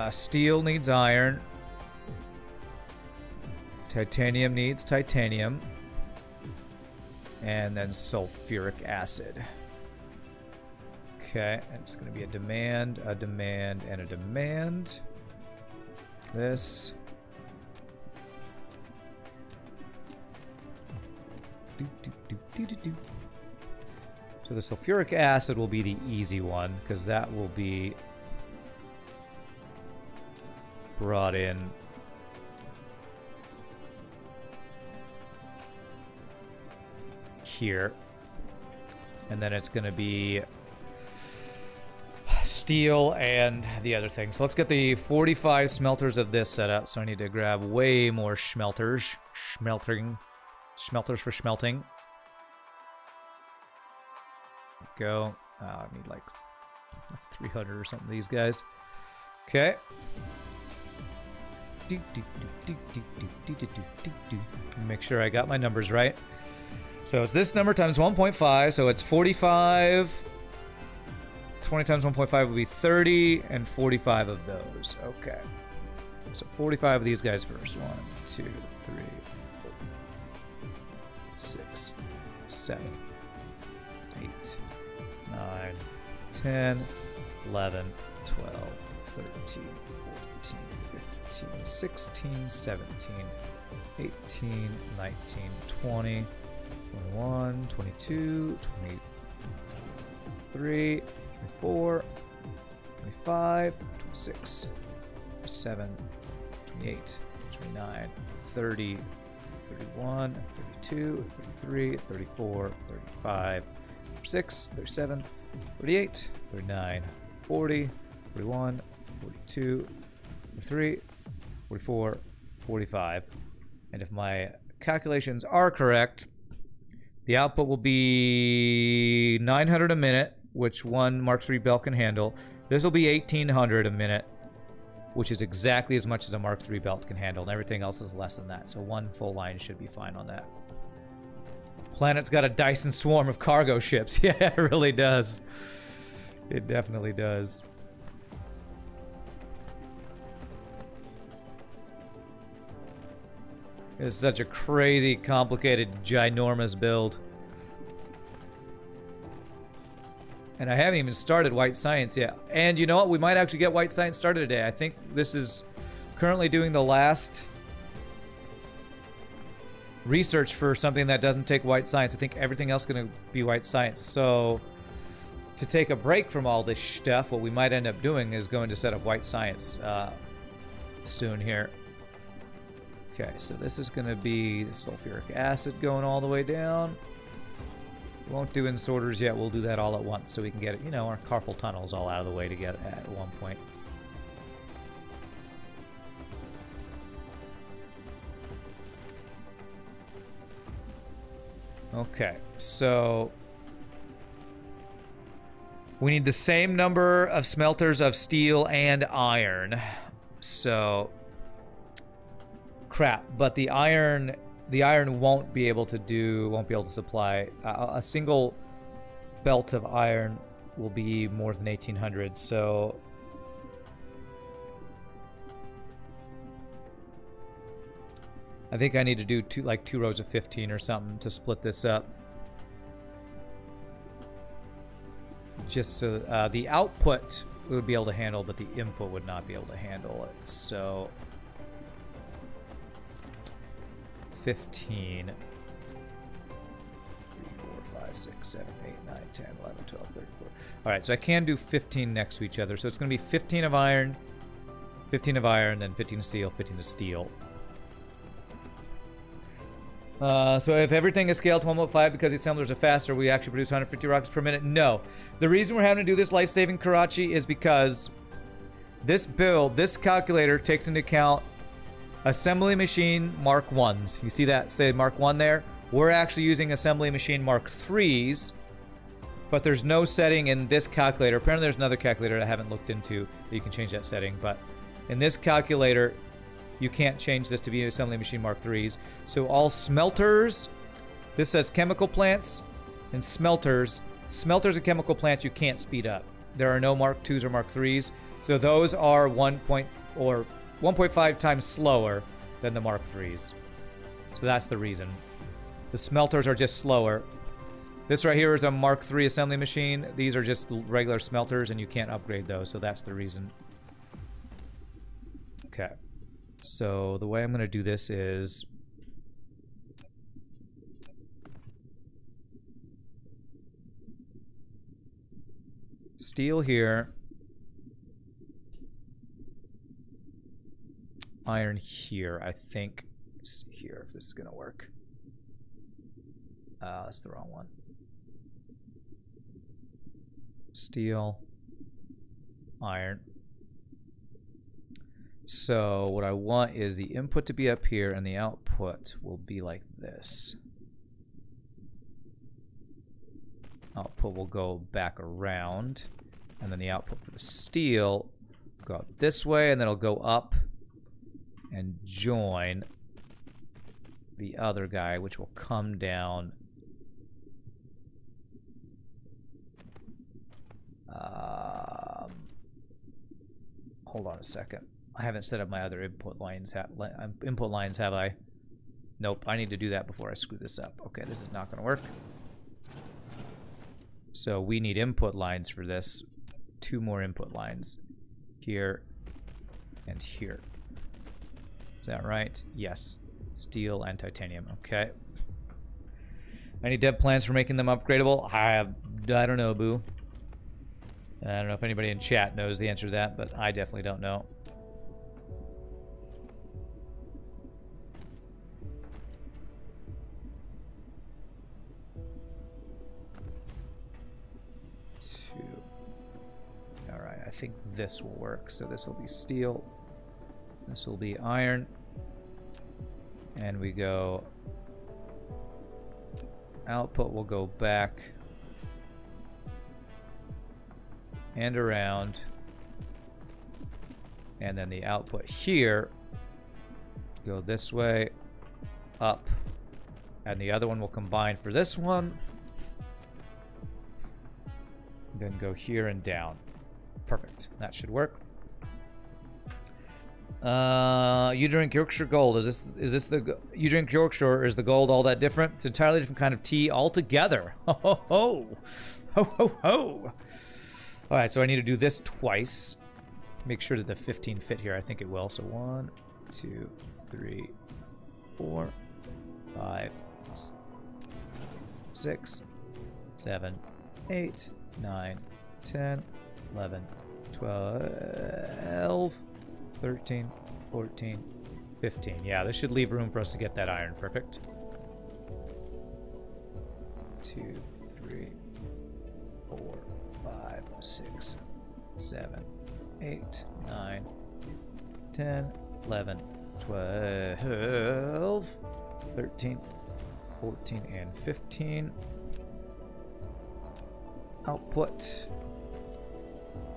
steel needs iron, titanium needs titanium, and then sulfuric acid. Okay, and it's going to be a demand, and a demand. This. So the sulfuric acid will be the easy one, because that will be brought in here. And then it's going to be steel and the other thing. So let's get the 45 smelters of this set up. So I need to grab way more smelters. Smelters for smelting. Go. I need like 300 or something of these guys. Okay. Make sure I got my numbers right. So it's this number times 1.5, so it's 45. 20 times 1.5 would be 30, and 45 of those. Okay. So 45 of these guys first. 1, 2, 3, 4, 6, 7, 8, 9, 10, 11, 12, 13, 14, 15, 16, 17, 18, 19, 20, 21, 22, 23, 24, 25, 26, 27, 28, 29, 30, 31, 32, 33, 34, 35, 36, 37, 38, 39, 40, 41, 42, 43, 44, 45. And if my calculations are correct, the output will be 900 a minute, which one Mark III belt can handle. This will be 1800 a minute, which is exactly as much as a Mark III belt can handle, and everything else is less than that. So one full line should be fine on that. Planet's got a Dyson swarm of cargo ships. Yeah, it really does. It definitely does. It's such a crazy, complicated, ginormous build. And I haven't even started White Science yet. And you know what? We might actually get White Science started today. I think this is currently doing the last research for something that doesn't take White Science. I think everything else is going to be White Science. So to take a break from all this stuff, what we might end up doing is going to set up White Science soon here. Okay, so this is going to be the sulfuric acid going all the way down. We won't do insorters yet. We'll do that all at once so we can get it, you know, our carpal tunnels all out of the way to get at one point. Okay, so we need the same number of smelters of steel and iron. So crap, but the iron won't be able to supply a single belt of iron will be more than 1800. So I think I need to do two rows of 15 or something to split this up, just so the output would be able to handle, but the input would not be able to handle it. So 15, 3, 4, 5, 6, 7, 8, 9, 10, 11, 12, 34. All right, so I can do 15 next to each other. So it's going to be 15 of iron, then 15 of steel, 15 of steel. So if everything is scaled to 1.5 because the assemblers are faster, we actually produce 150 rockets per minute? No. The reason we're having to do this life-saving Karachi is because this build, this calculator takes into account assembly machine Mark 1s. You see that say Mark 1 there? We're actually using assembly machine Mark 3s. But there's no setting in this calculator. Apparently there's another calculator I haven't looked into that you can change that setting. But in this calculator, you can't change this to be assembly machine Mark IIIs. So all smelters, this says chemical plants and smelters. Smelters and chemical plants you can't speed up. There are no Mark IIs or Mark IIIs. So those are 1.5 times slower than the Mark IIIs. So that's the reason. The smelters are just slower. This right here is a Mark III assembly machine. These are just regular smelters, and you can't upgrade those, so that's the reason. Okay. So the way I'm going to do this is... steel here. Iron here, I think. Let's see here if this is going to work. That's the wrong one. Steel. Iron. So what I want is the input to be up here and the output will be like this. Output will go back around, and then the output for the steel will go out this way, and then it'll go up and join the other guy, which will come down. Hold on a second. I haven't set up my other input lines. Have I? Nope. I need to do that before I screw this up. Okay, this is not going to work. So we need input lines for this. 2 more input lines. Here and here. Is that right? Yes. Steel and titanium. Okay. Any dev plans for making them upgradable? I don't know, boo. I don't know if anybody in chat knows the answer to that, but I definitely don't know. Alright, I think this will work. So this will be steel. This will be iron. And we go... output will go back and around, and then the output here go this way, up, and the other one will combine for this one, then go here and down. Perfect. That should work. You drink Yorkshire Gold. Is this the you drink Yorkshire, or is the gold all that different? It's an entirely different kind of tea altogether. Ho ho ho, ho ho ho. All right, so I need to do this twice. Make sure that the 15 fit here. I think it will. So 1, 2, 3, 4, 5, 6, 7, 8, 9, 10, 11, 12, 13, 14, 15. Yeah, this should leave room for us to get that iron. Perfect. 2, 3, 4, 5, 6, 7, 8, 9, 10, 11, 12, 13, 14, and 15. Output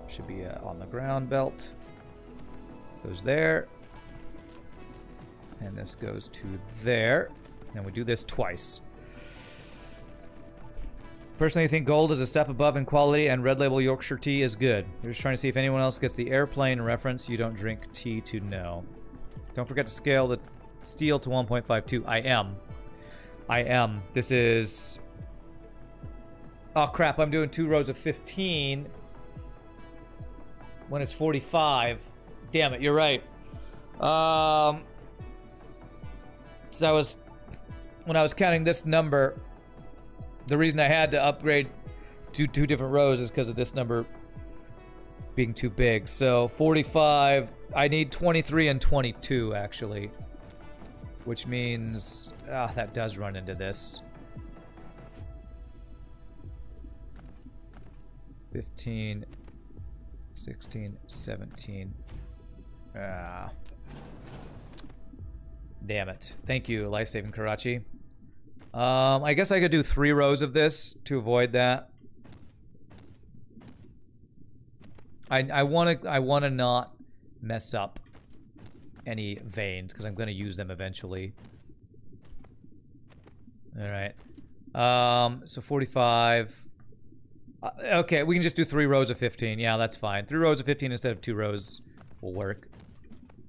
should be on the ground belt. Goes there. And this goes to there. And we do this twice. Personally, I think gold is a step above in quality, and Red Label Yorkshire tea is good. We're just trying to see if anyone else gets the airplane reference. You don't drink tea to know. Don't forget to scale the steel to 1.52. I am. This is... oh, crap. I'm doing 2 rows of 15 when it's 45. Damn it, you're right. So when I was counting this number, the reason I had to upgrade to 2 different rows is because of this number being too big. So 45, I need 23 and 22 actually, which means that does run into this. 15, 16, 17. Damn it. Thank you, Life-Saving Karachi. I guess I could do 3 rows of this to avoid that. I wanna not mess up any veins because I'm gonna use them eventually. All right. So 45. Okay, we can just do 3 rows of 15. Yeah, that's fine. 3 rows of 15 instead of 2 rows will work.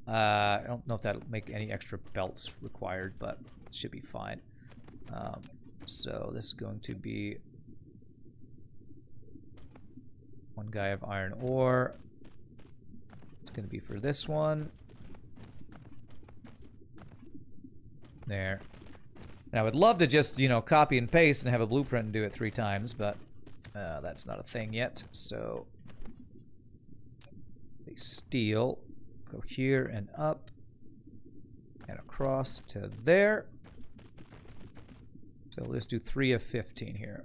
I don't know if that'll make any extra belts required, but it should be fine. So this is going to be 1 guy of iron ore. It's going to be for this one. There. And I would love to just, you know, copy and paste and have a blueprint and do it 3 times, but that's not a thing yet. So they steel, go here and up and across to there. So let's do 3 of 15 here.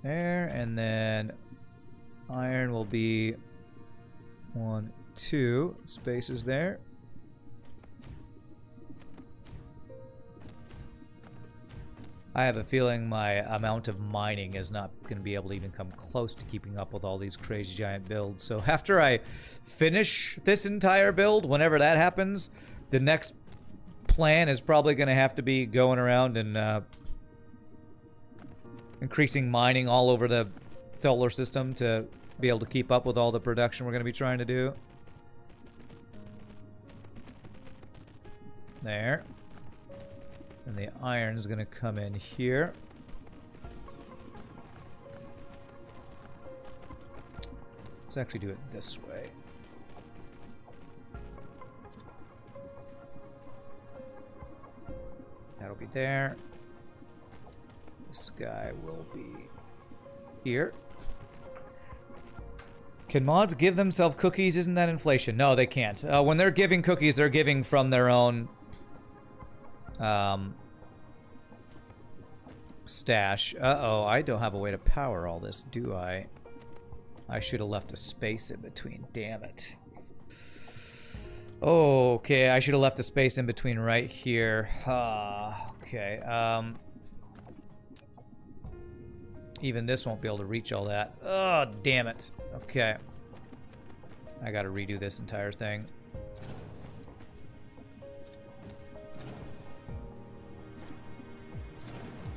There, and then iron will be 1, 2 spaces there. I have a feeling my amount of mining is not going to be able to even come close to keeping up with all these crazy giant builds. So after I finish this entire build, whenever that happens, the next plan is probably going to have to be going around and increasing mining all over the solar system to be able to keep up with all the production we're going to be trying to do. There. And the iron is going to come in here. Let's actually do it this way. That'll be there. This guy will be here. Can mods give themselves cookies? Isn't that inflation? No, they can't. When they're giving cookies, they're giving from their own stash. Uh-oh, I don't have a way to power all this, do I? I should have left a space in between. Damn it. Okay, I should have left a space in between right here. Okay, even this won't be able to reach all that. Oh, damn it. Okay. I gotta redo this entire thing.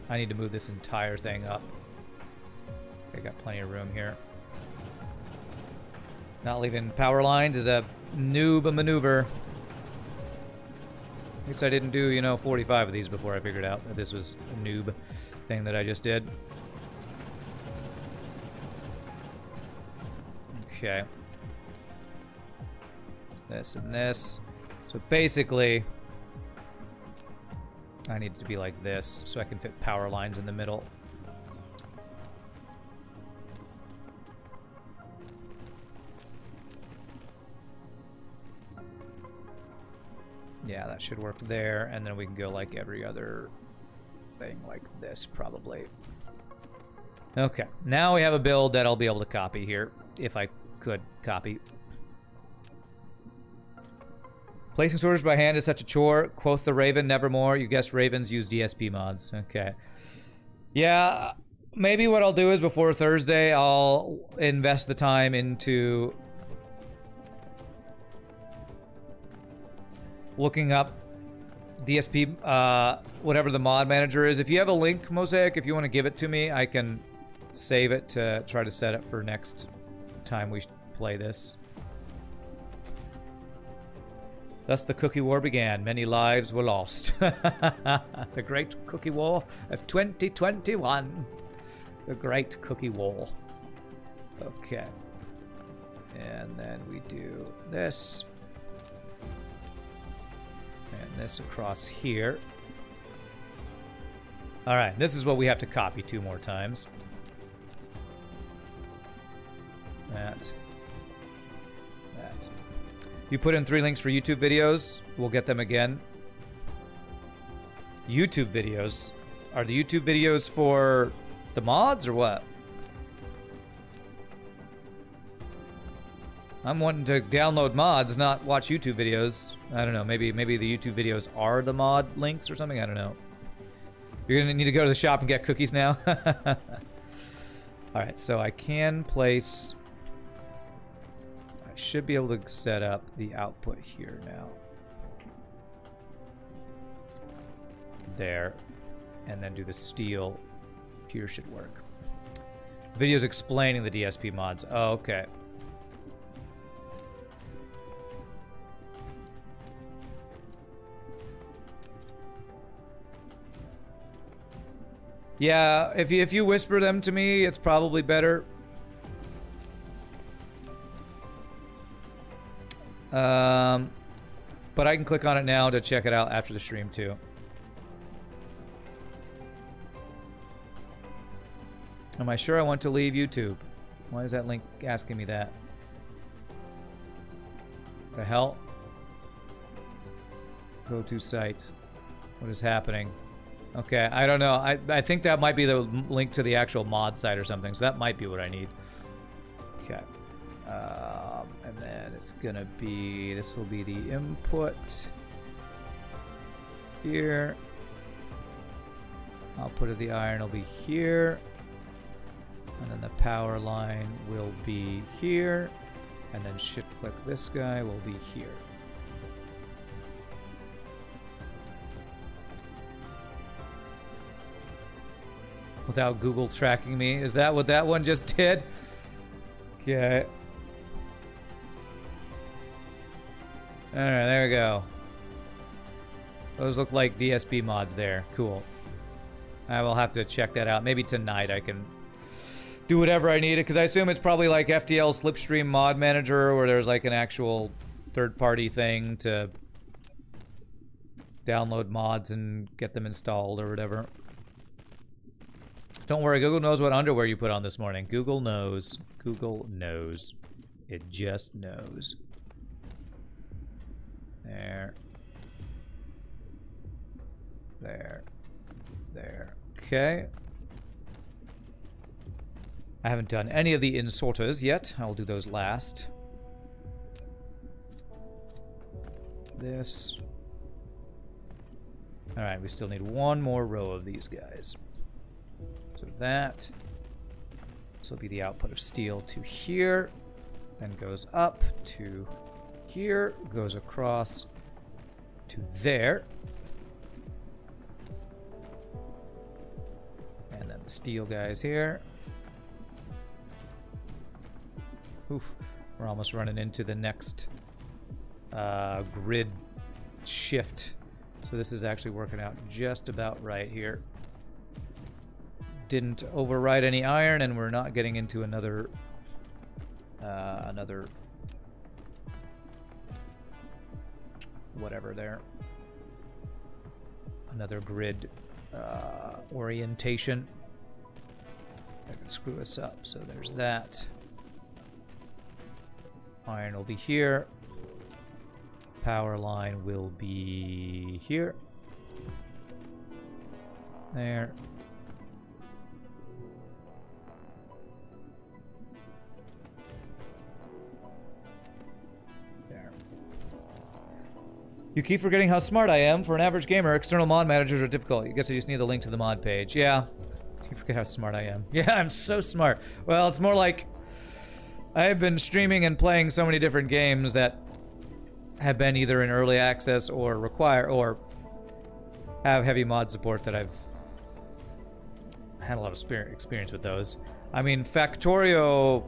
I need to move this entire thing up. I got plenty of room here. Not leaving power lines is a noob maneuver. At least I didn't do, you know, 45 of these before I figured out that this was a noob thing that I just did. Okay. This and this. So basically, I need it to be like this so I can fit power lines in the middle. Yeah, that should work there, and then we can go like every other thing like this, probably. Okay, now we have a build that I'll be able to copy here, if I could copy. Placing sorters by hand is such a chore. Quoth the Raven, nevermore. You guess ravens use DSP mods. Okay. Yeah, maybe what I'll do is before Thursday, I'll invest the time into looking up DSP, whatever the mod manager is. If you have a link, Mosaic, if you want to give it to me, I can save it to try to set it for next time we play this. Thus the Cookie War began. Many lives were lost. The Great Cookie War of 2021. The Great Cookie War. Okay. And then we do this. And this across here. Alright, this is what we have to copy 2 more times. That. You put in 3 links for YouTube videos. We'll get them again. YouTube videos? Are the YouTube videos for the mods or what? I'm wanting to download mods, not watch YouTube videos. I don't know, maybe the YouTube videos are the mod links or something, I don't know. You're gonna need to go to the shop and get cookies now? Alright, so I can place... I should be able to set up the output here now. There. And then do the steel. Here should work. Videos explaining the DSP mods. Oh, okay. Yeah, if you whisper them to me, it's probably better. But I can click on it now to check it out after the stream too. Am I sure I want to leave YouTube? Why is that link asking me that? The hell? Go to site. What is happening? Okay, I don't know. I think that might be the link to the actual mod site or something, so that might be what I need. Okay. And then it's gonna be, this will be the input here. Output of the iron will be here. And then the power line will be here. And then shift click this guy will be here. Without Google tracking me. Is that what that one just did? Okay. Alright, there we go. Those look like DSP mods there. Cool. I will have to check that out. Maybe tonight I can do whatever I need, because I assume it's probably like FTL Slipstream Mod Manager, where there's like an actual third-party thing to download mods and get them installed or whatever. Don't worry, Google knows what underwear you put on this morning. Google knows. Google knows. It just knows. There. There. There. Okay. I haven't done any of the insorters yet. I'll do those last. This. Alright, we still need one more row of these guys. So that. This will be the output of steel to here. Then goes up to here. Goes across to there. And then the steel guys here. Oof, we're almost running into the next grid shift. So this is actually working out just about right here. Didn't override any iron, and we're not getting into another whatever there. Another grid orientation that can screw us up. So there's that. Iron will be here. Power line will be here. There. There. You keep forgetting how smart I am. For an average gamer, external mod managers are difficult. I guess I just need the link to the mod page. Yeah. You forget how smart I am. Yeah, I'm so smart. Well, it's more like I've been streaming and playing so many different games that have been either in early access or require or have heavy mod support that I've had a lot of experience with those. I mean, Factorio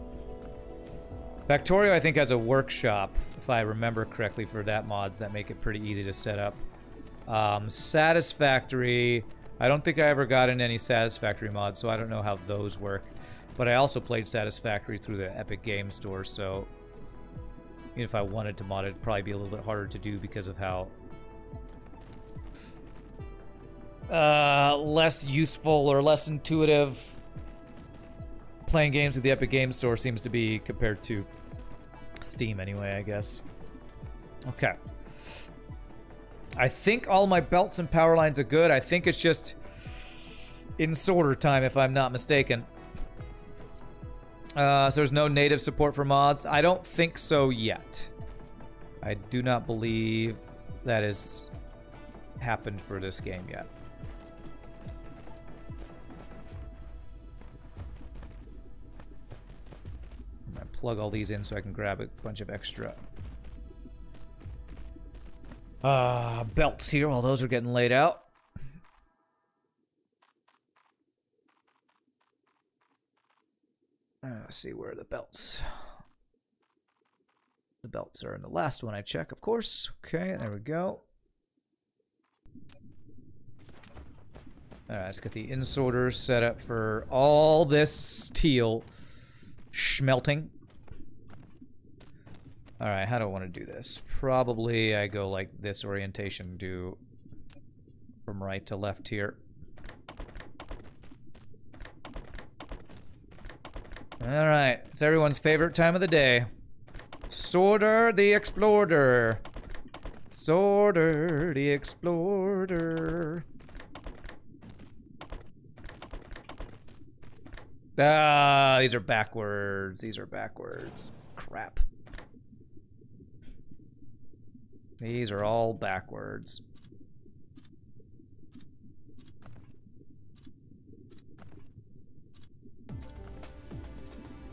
I think has a workshop, if I remember correctly, for that mods that make it pretty easy to set up. Satisfactory, I don't think I ever got in any Satisfactory mods, so I don't know how those work. But I also played Satisfactory through the Epic Game Store, so if I wanted to mod it, it'd probably be a little bit harder to do because of how less useful or less intuitive playing games with the Epic Game Store seems to be compared to Steam anyway, I guess. Okay. I think all my belts and power lines are good. I think it's just insorter time, if I'm not mistaken. So there's no native support for mods. I don't think so yet. I do not believe that has happened for this game yet. I'm gonna plug all these in so I can grab a bunch of extra belts here while those are getting laid out. Let's see, where are the belts? The belts are in the last one I check, of course. Okay, there we go. Alright, let's get the insorters set up for all this steel smelting. Alright, how do I want to do this? Probably I go like this orientation, do from right to left here. Alright, it's everyone's favorite time of the day. Sorter the Explorer. Sorter the Explorer. Ah, these are backwards. These are backwards. Crap. These are all backwards.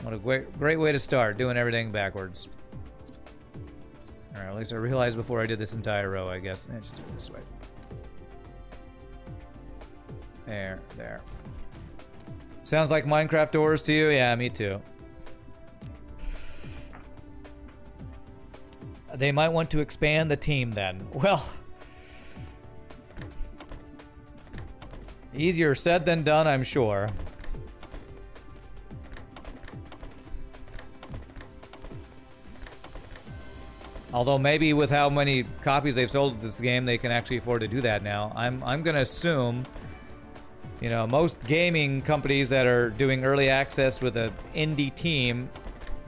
What a great way to start, doing everything backwards. Alright, at least I realized before I did this entire row, I guess. Just do it this way. There, there. Sounds like Minecraft doors to you? Yeah, me too. They might want to expand the team then. Well, easier said than done, I'm sure. Although maybe with how many copies they've sold of this game, they can actually afford to do that now. I'm gonna assume, you know, most gaming companies that are doing early access with an indie team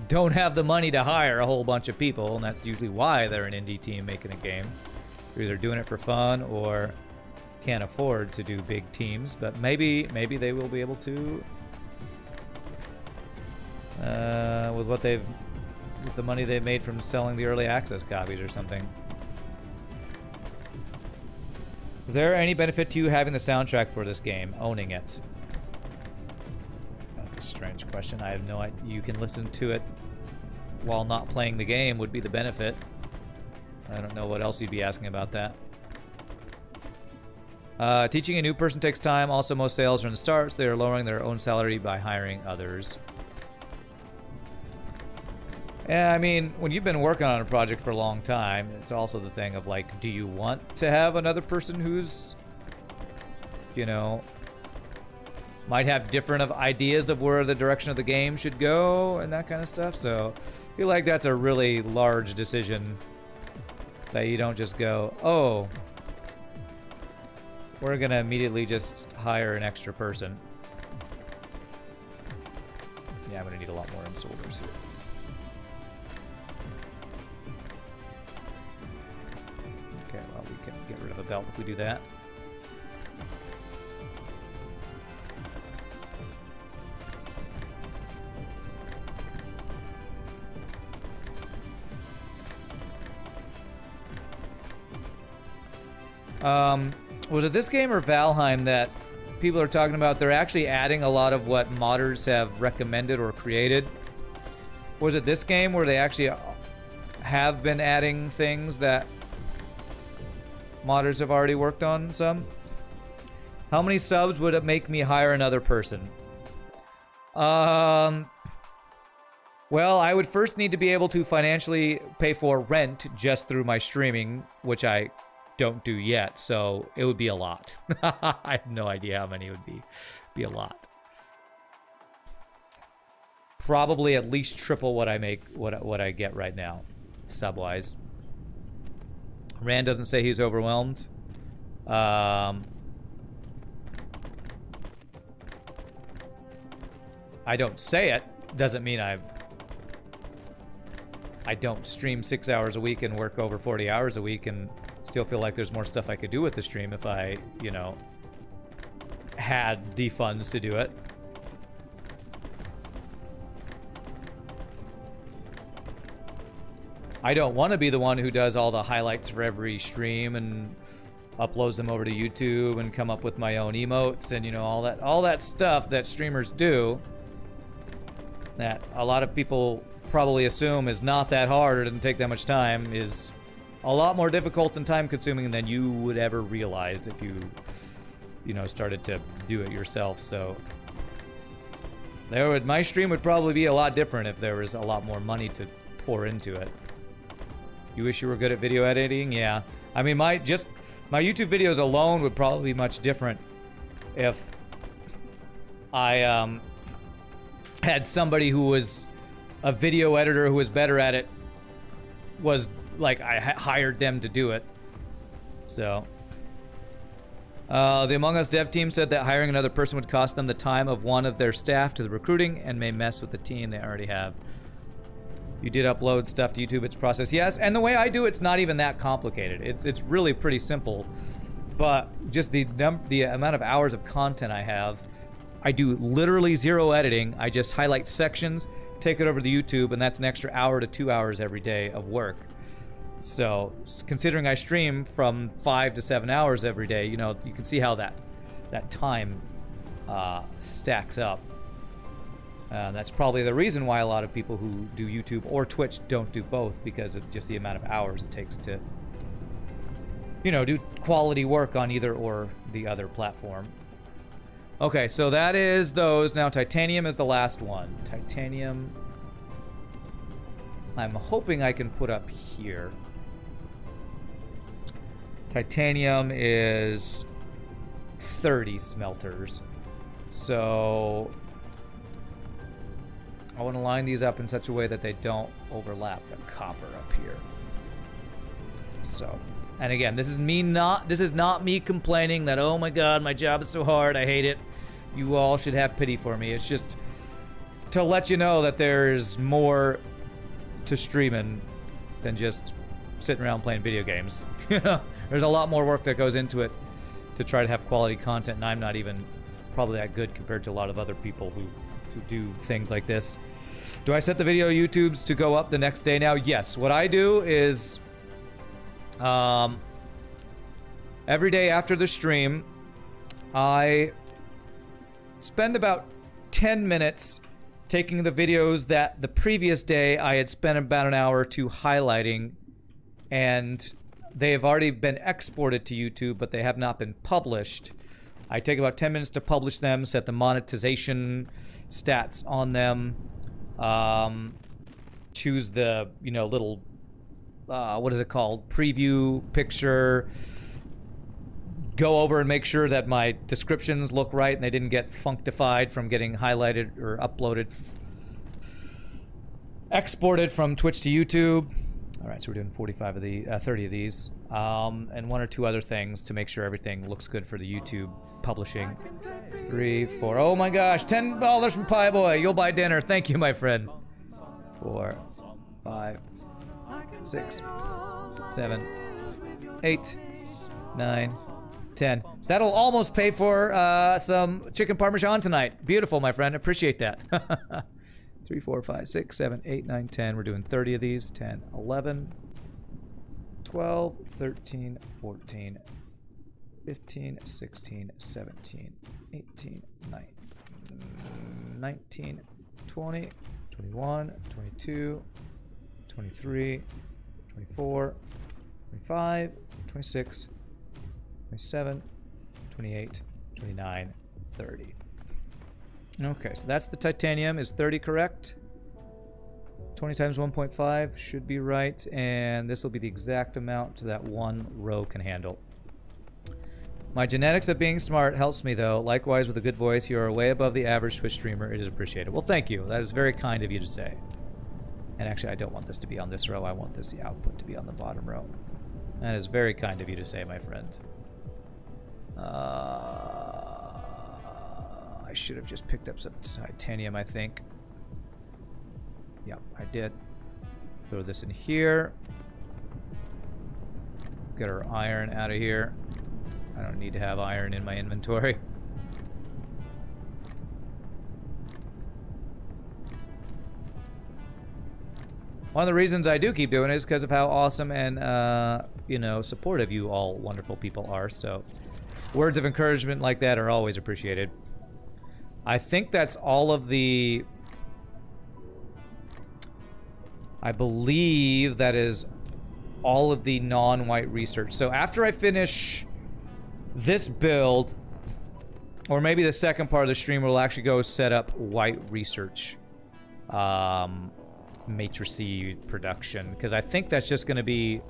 don't have the money to hire a whole bunch of people, and that's usually why they're an indie team making a game. They're either doing it for fun or can't afford to do big teams, but maybe they will be able to with what they've with the money they made from selling the early access copies or something. Is there any benefit to you having the soundtrack for this game, owning it? That's a strange question. I have no idea. You can listen to it while not playing the game would be the benefit. I don't know what else you'd be asking about that. Teaching a new person takes time. Also, most sales are in the start, so they are lowering their own salary by hiring others. Yeah, I mean, when you've been working on a project for a long time, it's also the thing of, like, do you want to have another person who's, you know, might have different of ideas of where the direction of the game should go and that kind of stuff. So I feel like that's a really large decision that you don't just go, oh, we're going to immediately just hire an extra person. Yeah, I'm going to need a lot more insolers here. Okay, well, we can get rid of a belt if we do that. Was it this game or Valheim that people are talking about? They're actually adding a lot of what modders have recommended or created. Was it this game where they actually have been adding things that modders have already worked on some? How many subs would it make me hire another person? Well, I would first need to be able to financially pay for rent just through my streaming, which I don't do yet, so it would be a lot. I have no idea how many it would be a lot. Probably at least triple what I make, what I get right now, sub-wise. Rand doesn't say he's overwhelmed. I don't say it. Doesn't mean I don't stream 6 hours a week and work over 40 hours a week and still feel like there's more stuff I could do with the stream if I, you know, had the funds to do it. I don't want to be the one who does all the highlights for every stream and uploads them over to YouTube and come up with my own emotes and, you know, all that stuff that streamers do that a lot of people probably assume is not that hard or doesn't take that much time, is a lot more difficult and time consuming than you would ever realize if you know, started to do it yourself. So my stream would probably be a lot different if there was a lot more money to pour into it. You wish you were good at video editing? Yeah. I mean, my YouTube videos alone would probably be much different if I had somebody who was a video editor who was better at it, was like I hired them to do it. So the Among Us dev team said that hiring another person would cost them the time of one of their staff to the recruiting and may mess with the team they already have. You did upload stuff to YouTube, it's processed. Yes, and the way I do it's not even that complicated. It's really pretty simple, but just the amount of hours of content I have, I do literally zero editing. I just highlight sections, take it over to YouTube, and that's an extra hour to 2 hours every day of work. So, considering I stream from 5 to 7 hours every day, you know, you can see how that time stacks up. That's probably the reason why a lot of people who do YouTube or Twitch don't do both, because of just the amount of hours it takes to, you know, do quality work on either or the other platform. Okay, so that is those. Now Titanium is the last one. Titanium, I'm hoping I can put up here. Titanium is 30 smelters. So I want to line these up in such a way that they don't overlap. The copper up here. So, and again, this is not me complaining that, oh my god, my job is so hard, I hate it. You all should have pity for me. It's just to let you know that there's more to streaming than just sitting around playing video games. You know, there's a lot more work that goes into it to try to have quality content, and I'm not even probably that good compared to a lot of other people who do things like this. Do I set the video YouTubes to go up the next day now? Yes. What I do is every day after the stream, I spend about 10 minutes taking the videos that the previous day I had spent about an hour to highlighting, and they have already been exported to YouTube, but they have not been published. I take about 10 minutes to publish them, set the monetization stats on them, choose the, you know, little, what is it called? Preview picture, go over and make sure that my descriptions look right and they didn't get functified from getting highlighted or uploaded, exported from Twitch to YouTube. All right, so we're doing 45 of the 30 of these, and 1 or 2 other things to make sure everything looks good for the YouTube publishing. 3, 4. Oh my gosh, $10 from Pie Boy. You'll buy dinner. Thank you, my friend. 4, 5, 6, 7, 8, 9, 10. That'll almost pay for some chicken parmesan tonight. Beautiful, my friend. Appreciate that. 3, 4, 5, 6, 7, 8, 9, 10. We're doing 30 of these. 10, 11, 12, 13, 14, 15, 16, 17, 18, 19, 20, 21, 22, 23, 24, 25, 26, 27, 28, 29, 30. Okay, so that's the titanium. Is 30 correct? 20 times 1.5 should be right, and this will be the exact amount that one row can handle. My genetics of being smart helps me, though. Likewise, with a good voice, you are way above the average Twitch streamer. It is appreciated. Well, thank you. That is very kind of you to say. And actually, I don't want this to be on this row. I want this, the output, to be on the bottom row. That is very kind of you to say, my friend. I should have just picked up some titanium, I think. Yep, I did. Throw this in here. Get our iron out of here. I don't need to have iron in my inventory. one of the reasons I do keep doing it is because of how awesome and, you know, supportive you all wonderful people are. So words of encouragement like that are always appreciated. I think that's all of the... I believe that is all of the non-white research. So after I finish this build, or maybe the second part of the stream, we'll actually go set up white research. Matrixy production. Because I think that's just going to be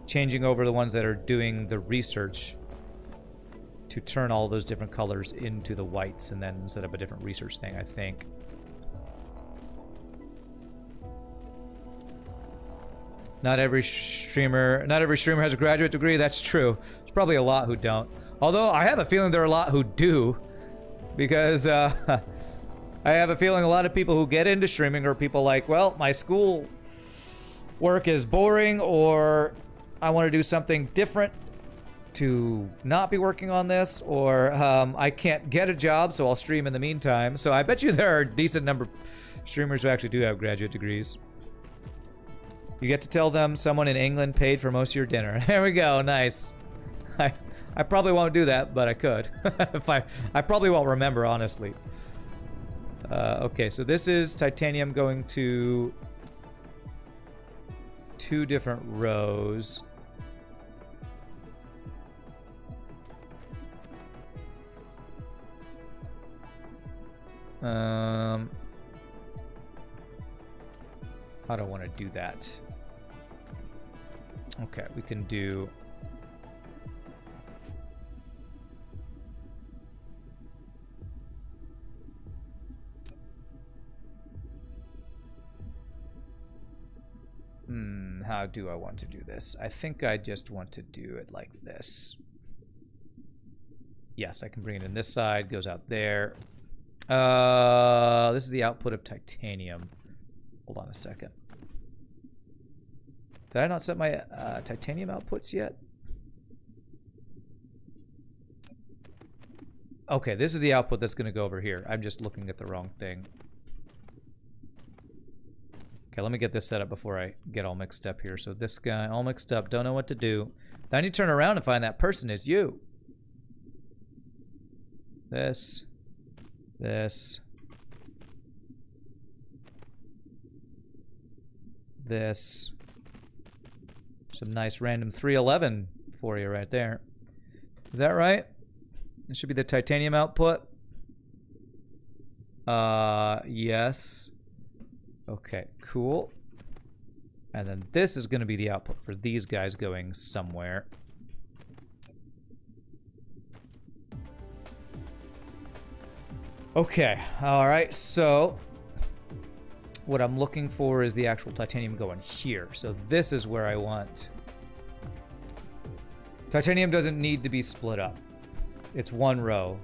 changing over the ones that are doing the research to turn all those different colors into the whites and then set up a different research thing, I think. Not every streamer has a graduate degree. That's true. There's probably a lot who don't. Although I have a feeling there are a lot who do, because I have a feeling a lot of people who get into streaming are people like, well, my school work is boring, or I want to do something different to not be working on this, or I can't get a job, so I'll stream in the meantime. So I bet you there are a decent number of streamers who actually do have graduate degrees. You get to tell them someone in England paid for most of your dinner. There we go, nice. I probably won't do that, but I could. If I probably won't remember, honestly. Okay, so this is titanium going to 2 different rows. I don't want to do that. Okay, we can do... how do I want to do this? I think I just want to do it like this. Yes, I can bring it in this side, goes out there. This is the output of titanium. Hold on a second. Did I not set my titanium outputs yet? Okay, this is the output that's going to go over here. I'm just looking at the wrong thing. Okay, let me get this set up before I get all mixed up here. So this guy, all mixed up, don't know what to do. Then you turn around and find that person is you. This. This. This. Some nice random 311 for you right there. Is that right? This should be the titanium output. Yes. Okay, cool. And then this is going to be the output for these guys going somewhere. Okay, alright, so what I'm looking for is the actual titanium going here. So this is where I want. Titanium doesn't need to be split up. It's one row.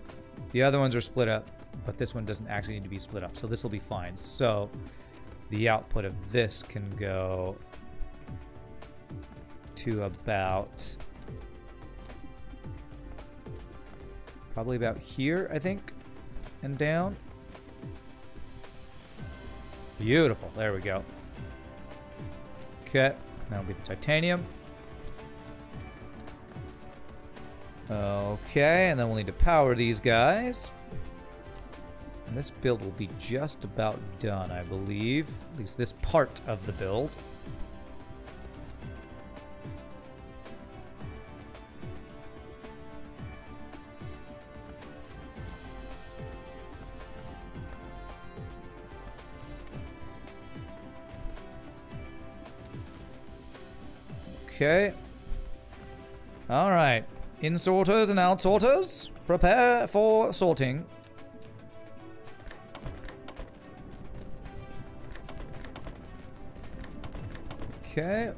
The other ones are split up, but this one doesn't actually need to be split up. So this will be fine. So the output of this can go to about, probably about here, I think, and down. Beautiful. There we go. Okay. That'll be the titanium. Okay, and then we'll need to power these guys. And this build will be just about done, I believe. At least this part of the build. Okay. All right. In-sorters and out-sorters, prepare for sorting. Okay.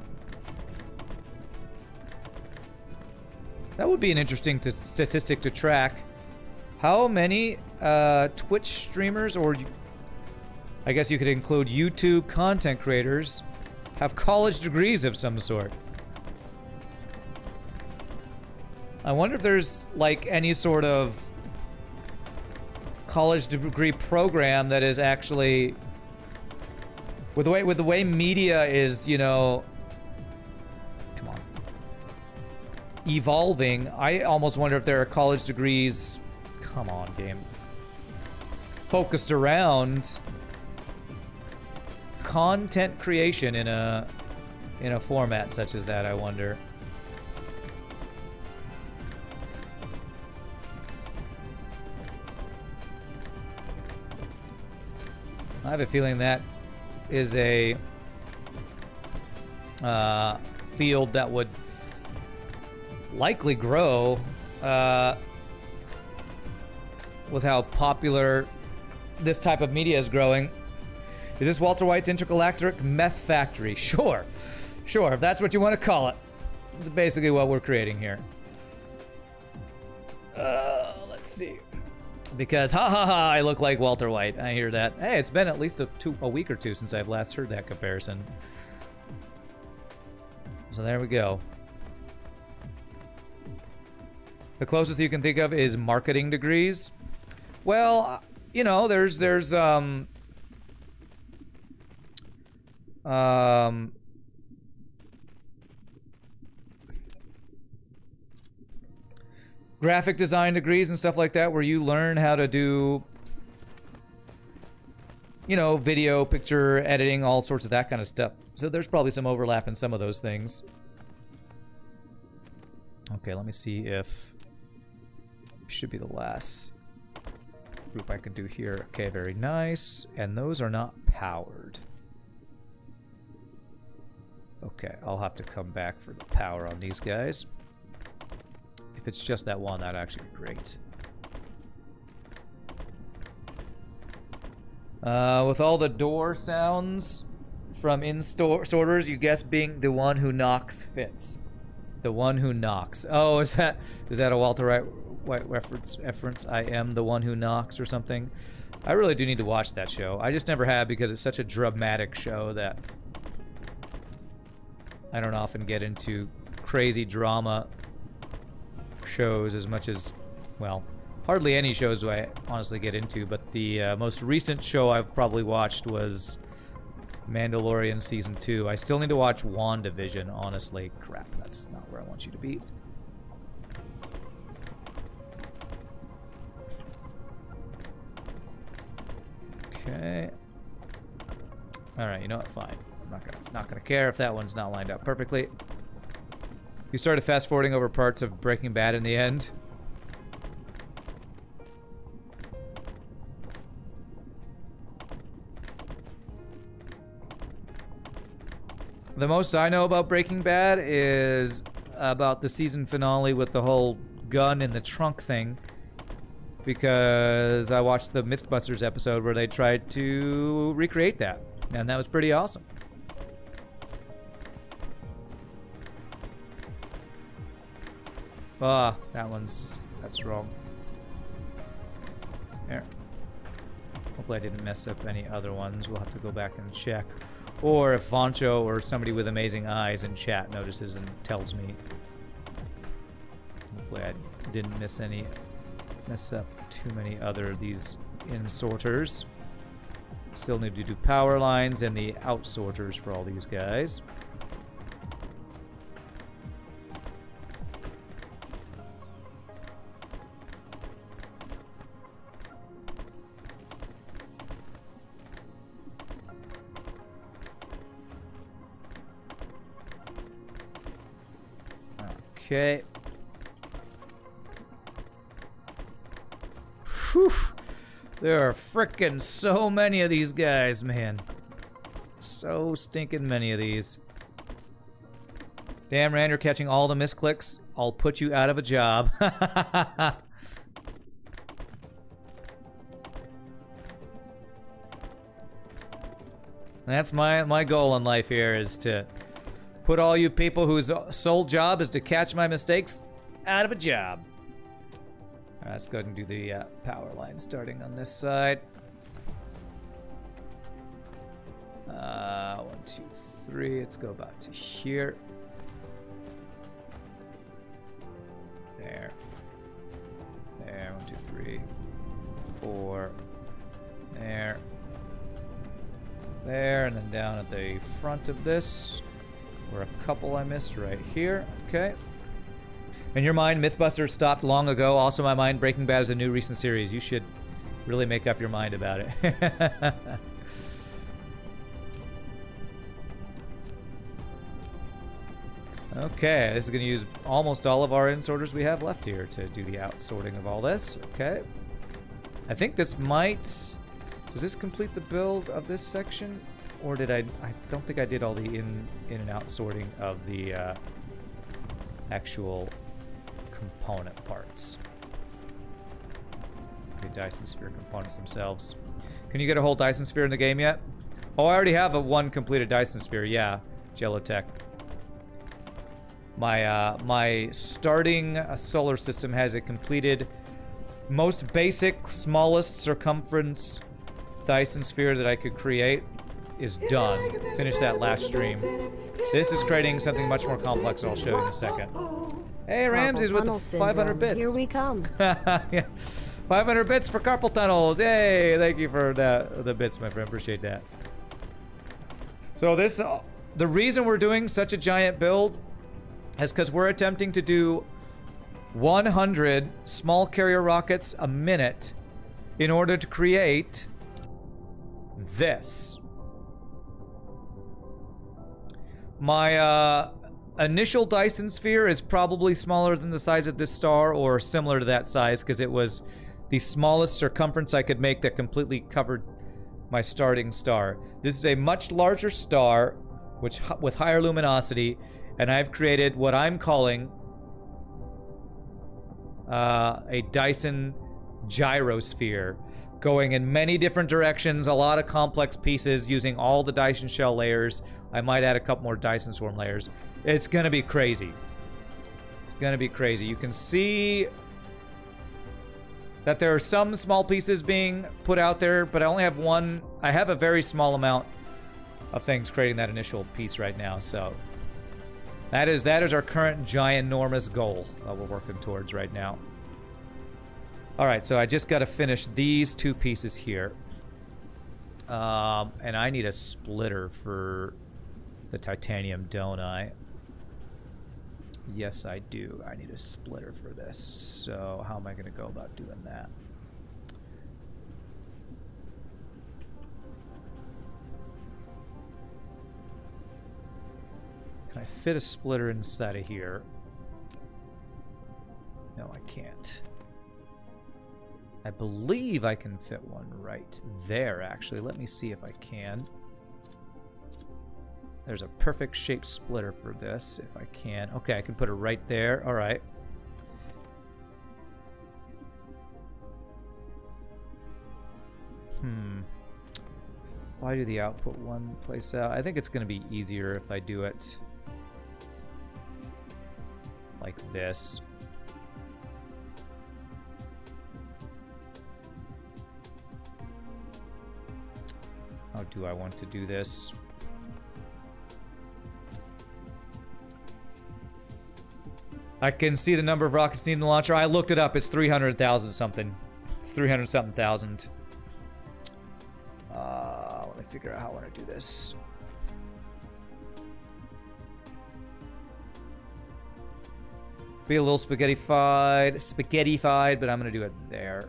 That would be an interesting statistic to track. How many Twitch streamers, or I guess you could include YouTube content creators, have college degrees of some sort? I wonder if there's like any sort of college degree program that is actually With the way media is, you know, come on, evolving, I almost wonder if there are college degrees, come on, game, focused around content creation in a format such as that, I wonder. I have a feeling that is a field that would likely grow with how popular this type of media is growing. Is this Walter White's intergalactic meth factory? Sure. Sure, if that's what you want to call it. It's basically what we're creating here. Let's see. Because, ha ha ha, I look like Walter White. I hear that. Hey, it's been at least a week or two since I've last heard that comparison. So there we go. The closest you can think of is marketing degrees. Well, you know, there's graphic design degrees and stuff like that, where you learn how to do, you know, video, picture editing, all sorts of that kind of stuff. So there's probably some overlap in some of those things. Okay, let me see if should be the last group I can do here. Okay, very nice. And those are not powered. Okay, I'll have to come back for the power on these guys. If it's just that one, that'd actually be great. With all the door sounds from in-sorters, you guess being the one who knocks fits. The one who knocks. Oh, is that a Walter White reference? I am the one who knocks or something? I really do need to watch that show. I just never have because it's such a dramatic show that I don't often get into crazy drama shows as much as, well, hardly any shows do I honestly get into, but the most recent show I've probably watched was Mandalorian Season 2. I still need to watch WandaVision, honestly. Crap, that's not where I want you to be. Okay. Alright, you know what, fine. I'm not gonna care if that one's not lined up perfectly. You started fast forwarding over parts of Breaking Bad in the end. The most I know about Breaking Bad is about the season finale with the whole gun in the trunk thing. Because I watched the Mythbusters episode where they tried to recreate that. And that was pretty awesome. Ah, that's wrong. There. Hopefully I didn't mess up any other ones. We'll have to go back and check. Or if Voncho or somebody with amazing eyes in chat notices and tells me. Hopefully I didn't mess up too many other of these in-sorters. Still need to do power lines and the out-sorters for all these guys. Okay. Whew. There are frickin' so many of these guys, man. So stinking many of these. Damn, Rand, you're catching all the misclicks. I'll put you out of a job. That's my goal in life here, is to put all you people whose sole job is to catch my mistakes out of a job. All right, let's go ahead and do the power line starting on this side. 1, 2, 3. Let's go about to here. There. There. 1, 2, 3, 4. There. there, and then down at the front of this, where a couple I missed right here. Okay. In your mind, Mythbusters stopped long ago. Also, my mind, Breaking Bad is a new recent series. You should really make up your mind about it. Okay, this is going to use almost all of our insorters we have left here to do the outsorting of all this. Okay. I think this might... Does this complete the build of this section? Or did I don't think I did all the in and out sorting of the actual component parts. The Dyson Sphere components themselves. Can you get a whole Dyson Sphere in the game yet? Oh, I already have one completed Dyson Sphere. Yeah, Jelotech. My starting solar system has a completed, most basic, smallest circumference Dyson Sphere that I could create is done. Finished that last stream. This is creating something much more complex that I'll show you in a second. Hey, Ramses with the 500 bits. Here we come. Yeah. 500 bits for carpal tunnels. Yay! Thank you for the bits, my friend. Appreciate that. So this, the reason we're doing such a giant build is because we're attempting to do 100 small carrier rockets a minute in order to create this. My initial Dyson Sphere is probably smaller than the size of this star, or similar to that size, because it was the smallest circumference I could make that completely covered my starting star. This is a much larger star, which with higher luminosity, and I've created what I'm calling a Dyson Gyrosphere, going in many different directions, a lot of complex pieces, using all the Dyson shell layers. I might add a couple more Dyson swarm layers. It's gonna be crazy. It's gonna be crazy. You can see that there are some small pieces being put out there, but I only have one. I have a very small amount of things creating that initial piece right now, so that is our current giant enormous goal that we're working towards right now. All right, so I just got to finish these two pieces here. And I need a splitter for the titanium, don't I? Yes, I do. I need a splitter for this. So how am I going to go about doing that? Can I fit a splitter inside of here? No, I can't. I believe I can fit one right there, actually. Let me see if I can. There's a perfect shaped splitter for this, if I can. Okay, I can put it right there. All right. If I do the output one place out, I think it's going to be easier if I do it like this. How do I want to do this? I can see the number of rockets needed in the launcher. I looked it up. It's 300,000 something. 300 something thousand. Let me figure out how I want to do this. Be a little spaghetti-fied, but I'm going to do it there.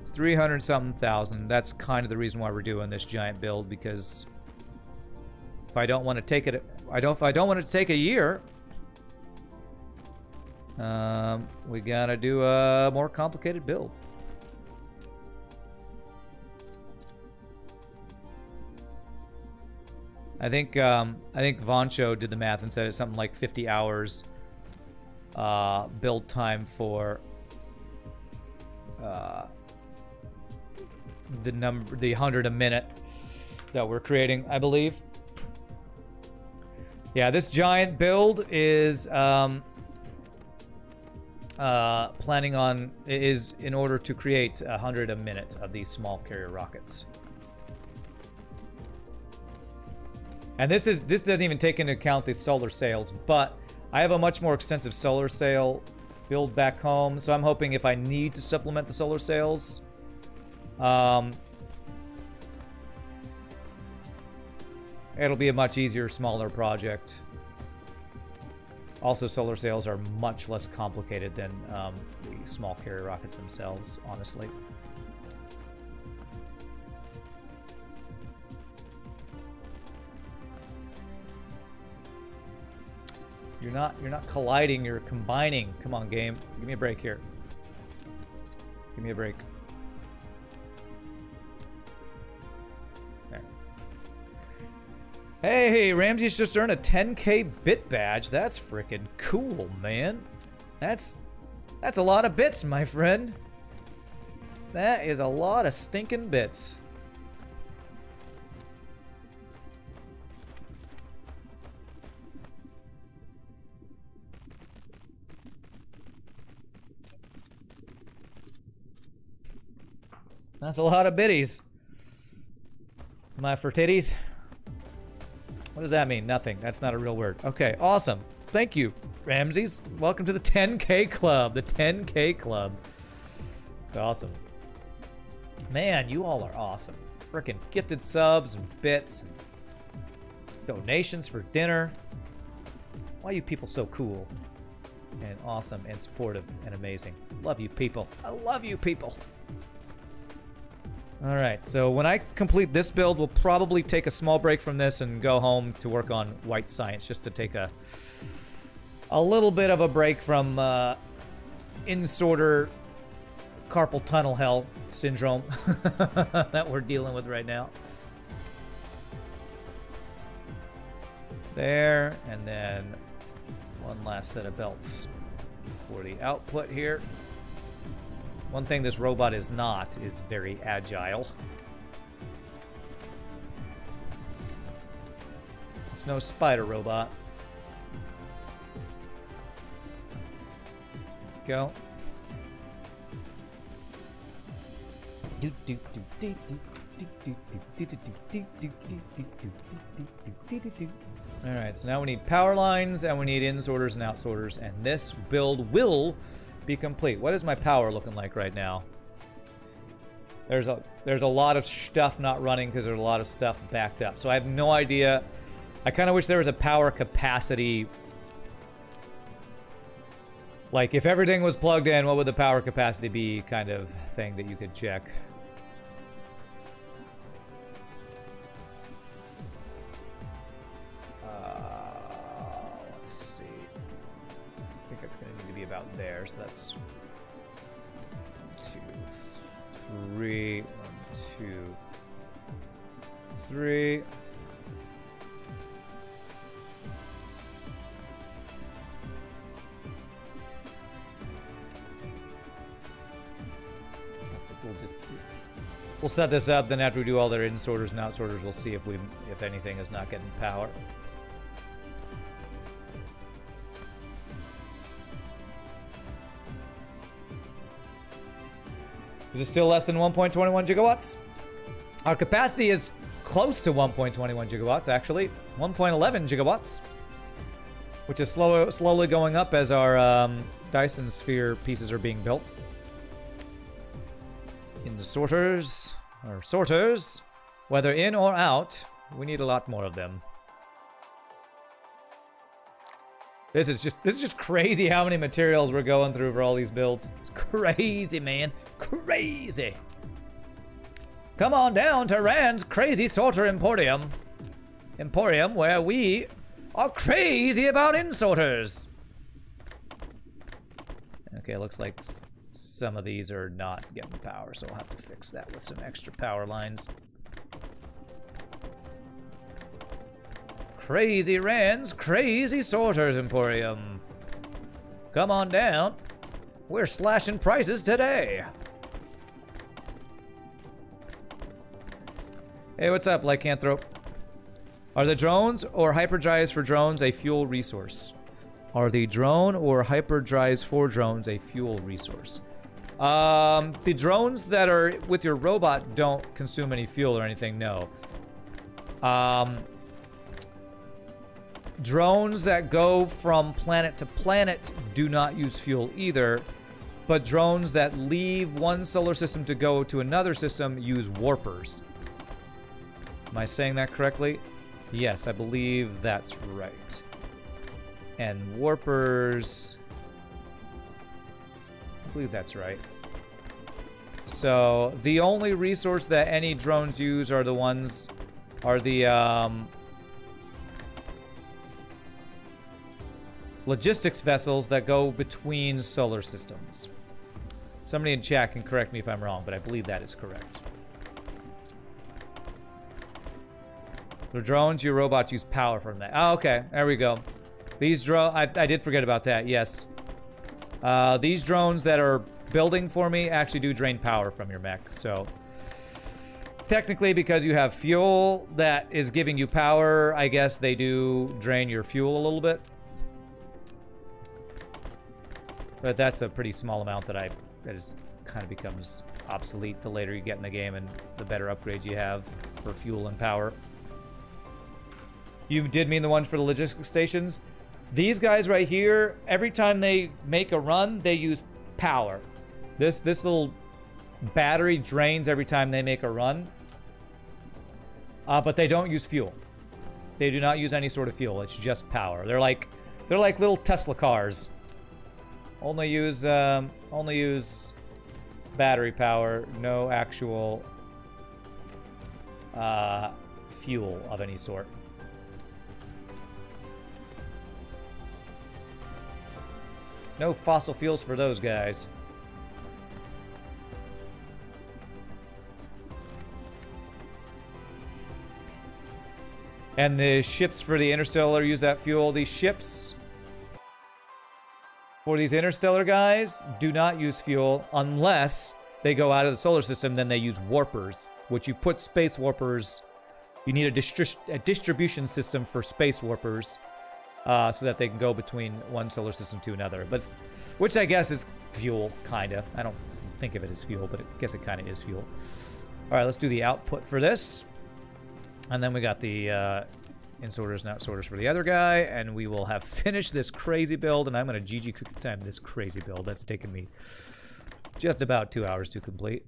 It's 300 something thousand. That's kind of the reason why we're doing this giant build, because if I don't want to take it, if I don't want it to take a year, we gotta do a more complicated build. I think Voncho did the math and said it's something like 50 hours build time for the 100 a minute that we're creating, I believe. Yeah, this giant build is planning on is in order to create 100 a minute of these small carrier rockets. And this doesn't even take into account the solar sails, but I have a much more extensive solar sail build back home. So I'm hoping if I need to supplement the solar sails, it'll be a much easier, smaller project. Also, solar sails are much less complicated than the small carrier rockets themselves, honestly. You're not colliding, you're combining. Come on, game. Give me a break here. Give me a break. There. Hey, Ramsey's just earned a 10K bit badge. That's freaking cool, man. That's a lot of bits, my friend. That is a lot of stinking bits. That's a lot of biddies. My for titties? What does that mean? Nothing. That's not a real word. Okay, awesome. Thank you, Ramses. Welcome to the 10K Club. The 10K Club. It's awesome. Man, you all are awesome. Frickin' gifted subs and bits and donations for dinner. Why are you people so cool and awesome and supportive and amazing? Love you people. I love you people. Alright, so when I complete this build, we'll probably take a small break from this and go home to work on white science, just to take a little bit of a break from in-sorter carpal tunnel hell syndrome that we're dealing with right now. There, and then one last set of belts for the output here. One thing this robot is not is very agile. It's no spider robot. Go. Alright, so now we need power lines and we need in-sorters and out-sorters, and this build will be complete. What is my power looking like right now? There's a lot of stuff not running because there's a lot of stuff backed up. So I have no idea. I kind of wish there was a power capacity. Like if everything was plugged in, what would the power capacity be kind of thing that you could check? Let's see. I think it's going to need to be about there. So that's 1, 2, 3. 1, 2, 3. We'll set this up, then after we do all their in-sorters and out-sorters, we'll see if anything is not getting power. Is it still less than 1.21 gigawatts? Our capacity is close to 1.21 gigawatts, actually. 1.11 gigawatts. Which is slowly going up as our Dyson Sphere pieces are being built. In the sorters, whether in or out, we need a lot more of them. This is just crazy how many materials we're going through for all these builds. It's crazy, man. Crazy. Come on down to Rand's Crazy Sorter Emporium. Where we are crazy about in-sorters. Okay, looks like some of these are not getting power, so I'll have to fix that with some extra power lines. Crazy Rand's Crazy Sorters Emporium. Come on down. We're slashing prices today. Hey, what's up, Lycanthrope? Are the drones or hyperdrives for drones a fuel resource? Are the drone or hyperdrives for drones a fuel resource? The drones that are with your robot don't consume any fuel or anything, no. Drones that go from planet to planet do not use fuel either, but drones that leave one solar system to go to another system use warpers. Am I saying that correctly? Yes, I believe that's right. And warpers... I believe that's right. So, the only resource that any drones use are the ones... are the, logistics vessels that go between solar systems. Somebody in chat can correct me if I'm wrong, but I believe that is correct. The drones, your robots use power from that. Oh, okay. There we go. These drones... I did forget about that, yes. These drones that are building for me actually do drain power from your mech, so... Technically, because you have fuel that is giving you power, I guess they do drain your fuel a little bit. But that's a pretty small amount that is kind of becomes obsolete the later you get in the game and the better upgrades you have for fuel and power. You did mean the ones for the logistics stations? These guys right here, every time they make a run, they use power. This little battery drains every time they make a run. But they don't use fuel. They do not use any sort of fuel. It's just power. They're like little Tesla cars. Only use battery power, no actual fuel of any sort. No fossil fuels for those guys. And the ships for the interstellar use that fuel. These ships for these interstellar guys do not use fuel unless they go out of the solar system. Then they use warpers, which you put space warpers. You need a distribution system for space warpers so that they can go between one solar system to another. But which I guess is fuel, kind of. I don't think of it as fuel, but I guess it kind of is fuel. All right, let's do the output for this. And then we got the in-sorters and out-sorters for the other guy, and we will have finished this crazy build, and I'm going to GG cookie time this crazy build. That's taken me just about 2 hours to complete.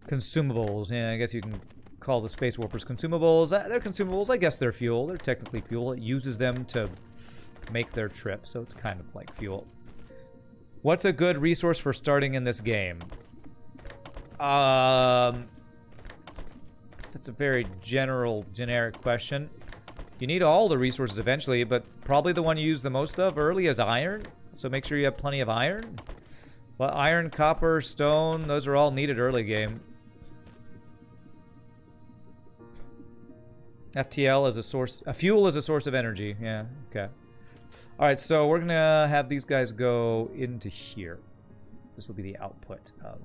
Consumables. Yeah, I guess you can call the Space Warpers consumables. They're consumables. I guess they're fuel. They're technically fuel. It uses them to make their trip, so it's kind of like fuel. What's a good resource for starting in this game? That's a very generic question. You need all the resources eventually, but probably the one you use the most of early is iron. So make sure you have plenty of iron. Well, iron, copper, stone, those are all needed early game. FTL is a source, fuel is a source of energy. Yeah, okay. All right, so we're gonna have these guys go into here. This will be the output of.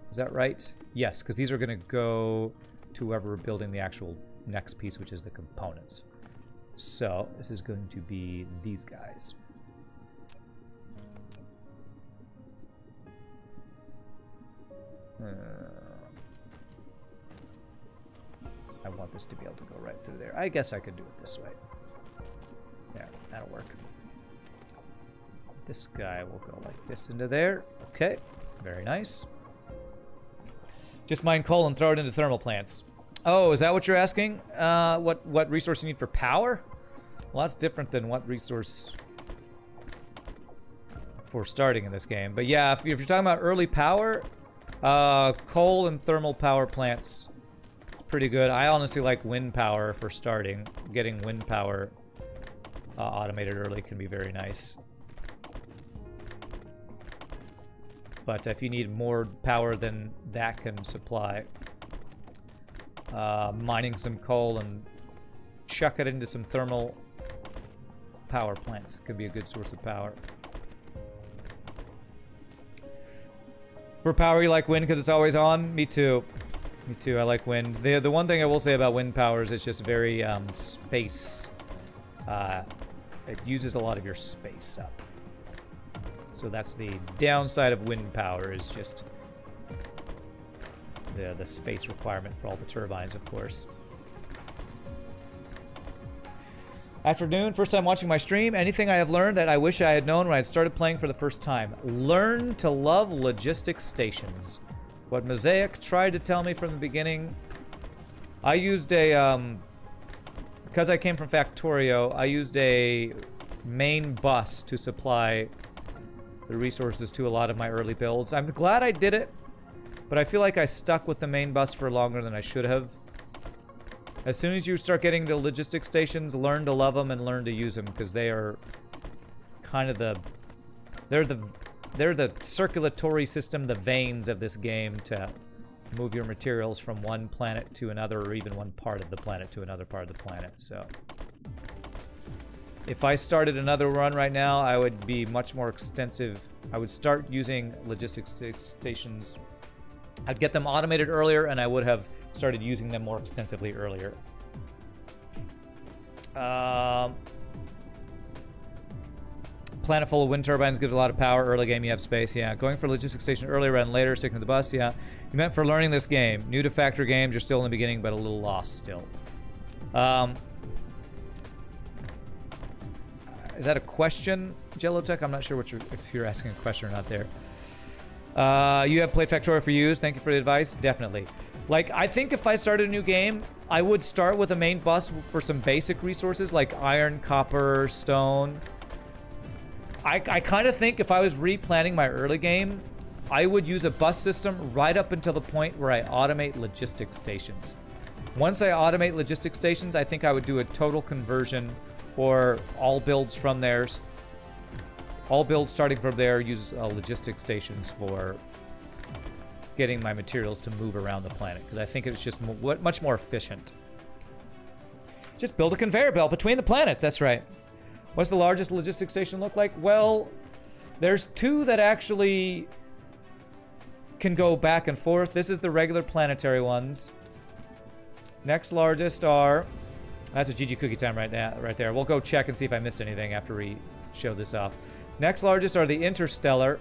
Is that right? Yes, because these are going to go to whoever we're building the actual next piece, which is the components. So this is going to be these guys. I want this to be able to go right through there. I guess I could do it this way. Yeah, that'll work. This guy will go like this into there. Okay, very nice. Just mine coal and throw it into thermal plants. Oh, is that what you're asking? What resource you need for power? Well, that's different than what resource for starting in this game. But yeah, if you're talking about early power, coal and thermal power plants, pretty good. I honestly like wind power for starting. Getting wind power automated early can be very nice. But if you need more power than that can supply, mining some coal and chuck it into some thermal power plants could be a good source of power. For power, you like wind because it's always on? Me too. Me too, I like wind. The one thing I will say about wind power is it's just very space. It uses a lot of your space up. So that's the downside of wind power, is just the space requirement for all the turbines, of course. Afternoon, first time watching my stream. Anything I have learned that I wish I had known when I started playing for the first time? Learn to love logistics stations. What Mosaic tried to tell me from the beginning. I used a, because I came from Factorio, I used a main bus to supply the resources to a lot of my early builds. I'm glad I did it, but I feel like I stuck with the main bus for longer than I should have. As soon as you start getting to logistics stations, learn to love them and learn to use them, because they are kind of they're the circulatory system, the veins of this game to move your materials from one planet to another, or even one part of the planet to another part of the planet. So if I started another run right now, I would be much more extensive. I would start using logistics stations. I'd get them automated earlier, and I would have started using them more extensively earlier. Planet full of wind turbines gives a lot of power. Early game, you have space. Yeah, going for logistics station earlier and later, sticking to the bus. Yeah, you meant for learning this game. New to factory games, you're still in the beginning, but a little lost still. Is that a question, Jellotech? I'm not sure what if you're asking a question or not there. You have played Factorio for years. Thank you for the advice. Definitely. Like, I think if I started a new game, I would start with a main bus for some basic resources like iron, copper, stone. I kind of think if I was replanning my early game, I would use a bus system right up until the point where I automate logistics stations. Once I automate logistics stations, I think I would do a total conversion, or all builds from there. All builds starting from there use logistics stations for getting my materials to move around the planet, because I think it's just much more efficient. Just build a conveyor belt between the planets, that's right. What's the largest logistics station look like? Well, there's two that actually can go back and forth. This is the regular planetary ones. Next largest are... That's a GG cookie time right there. We'll go check and see if I missed anything after we show this off. Next largest are the interstellar.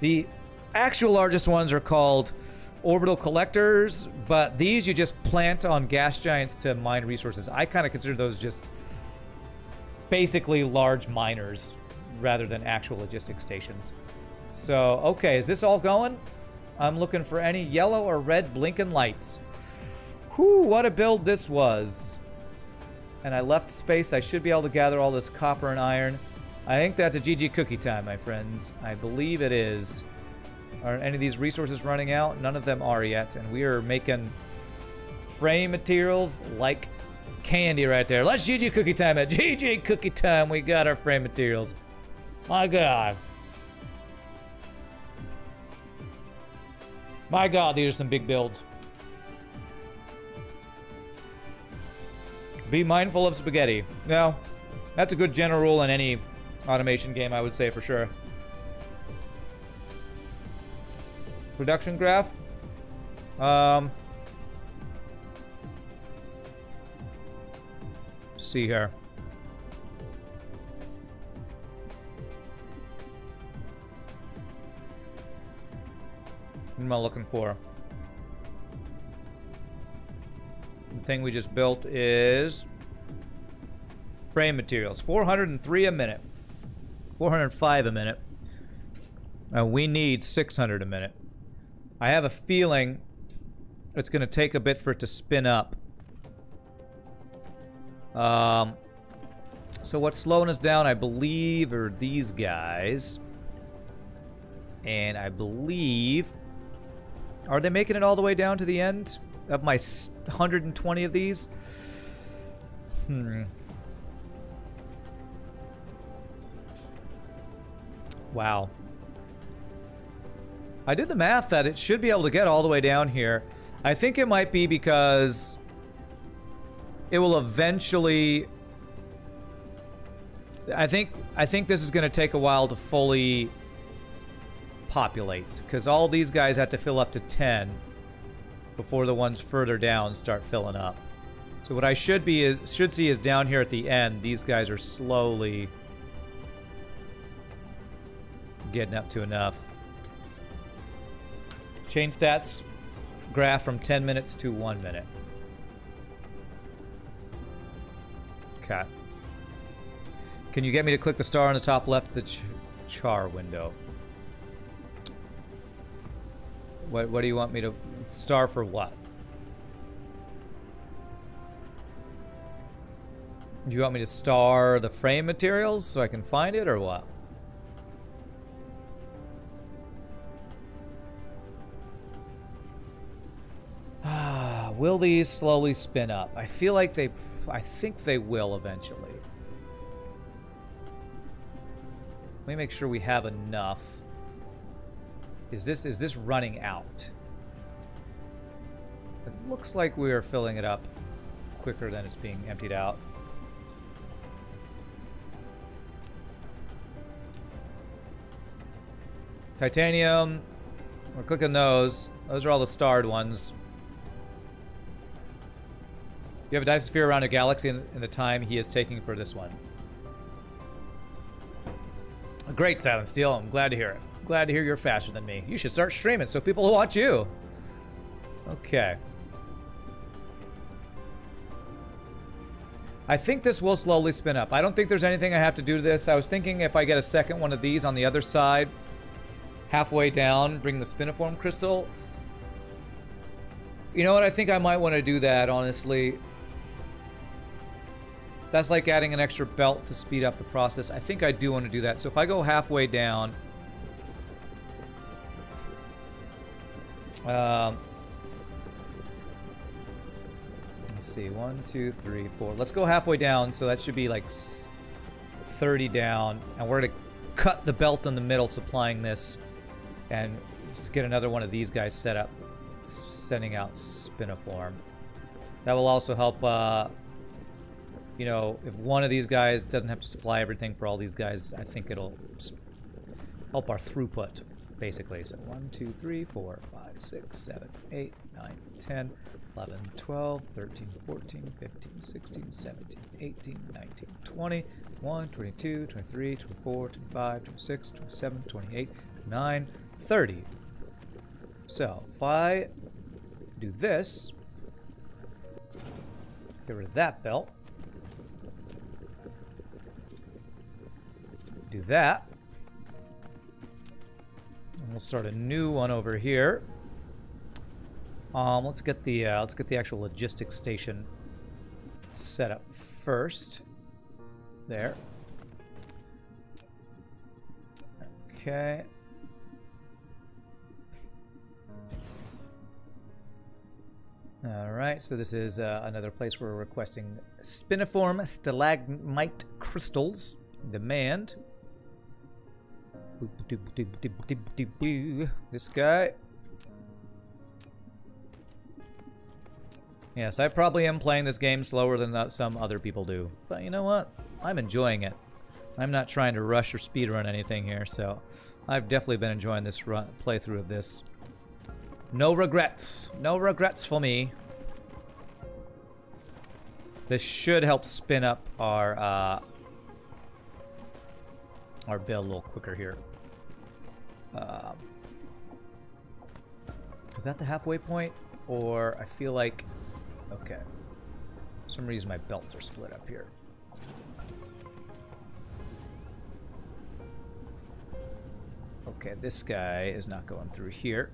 The actual largest ones are called orbital collectors, but these you just plant on gas giants to mine resources. I kind of consider those just basically large miners rather than actual logistics stations. So, okay, is this all going? I'm looking for any yellow or red blinking lights. Whew, what a build this was. And I left space. I should be able to gather all this copper and iron. I think that's a GG cookie time, my friends. I believe it is. Are any of these resources running out? None of them are yet. And we are making frame materials like candy right there. Let's GG cookie time it. GG cookie time. We got our frame materials. My God. My God, these are some big builds. Be mindful of spaghetti. No, that's a good general rule in any automation game, I would say, for sure. Production graph. See here. What am I looking for? The thing we just built is frame materials. 403 a minute. 405 a minute. We need 600 a minute. I have a feeling it's going to take a bit for it to spin up. So what's slowing us down, I believe, are these guys. And I believe... Are they making it all the way down to the end of my 120 of these? Wow. I did the math that it should be able to get all the way down here. I think it might be because it will eventually... I think this is going to take a while to fully populate, because all these guys have to fill up to 10 before the ones further down start filling up. So what I should see is down here at the end, these guys are slowly getting up to enough. Change stats graph from 10 minutes to 1 minute. Okay. Can you get me to click the star on the top left of the char window? What do you want me to... Star for what? Do you want me to star the frame materials so I can find it, or what? Will these slowly spin up? I feel like they... I think they will eventually. Let me make sure we have enough. Is this running out? It looks like we are filling it up quicker than it's being emptied out. Titanium. We're clicking those. Those are all the starred ones. You have a Gyrosphere around a galaxy in the time he is taking for this one. Great, Silent Steel. I'm glad to hear it. Glad to hear you're faster than me. You should start streaming so people will watch you. Okay. I think this will slowly spin up. I don't think there's anything I have to do to this. I was thinking if I get a second one of these on the other side, halfway down, bring the spiniform crystal. You know what? I think I might want to do that, honestly. That's like adding an extra belt to speed up the process. I think I do want to do that. So if I go halfway down... let's see. 1, 2, 3, 4. Let's go halfway down. So that should be like 30 down. And we're going to cut the belt in the middle supplying this. And just get another one of these guys set up. Sending out spiniform. That will also help... you know, if one of these guys doesn't have to supply everything for all these guys, I think it'll help our throughput, basically. So 1, 2, 3, 4, 5, 6, 7, 8, 9, 10, 11, 12, 13, 14, 15, 16, 17, 18, 19, 20, 21, 22, 23, 24, 25, 26, 27, 28, 29, 30. So if I do this, get rid of that belt. Do that. And we'll start a new one over here. Let's get the actual logistics station set up first. There. Okay. Alright, so this is another place where we're requesting spiniform stalagmite crystals. Demand. This guy. Yes, I probably am playing this game slower than some other people do. But you know what? I'm enjoying it. I'm not trying to rush or speedrun anything here, so I've definitely been enjoying this playthrough of this. No regrets. No regrets for me. This should help spin up our build a little quicker here. Is that the halfway point? Or I feel like... Okay. For some reason my belts are split up here. Okay, this guy is not going through here.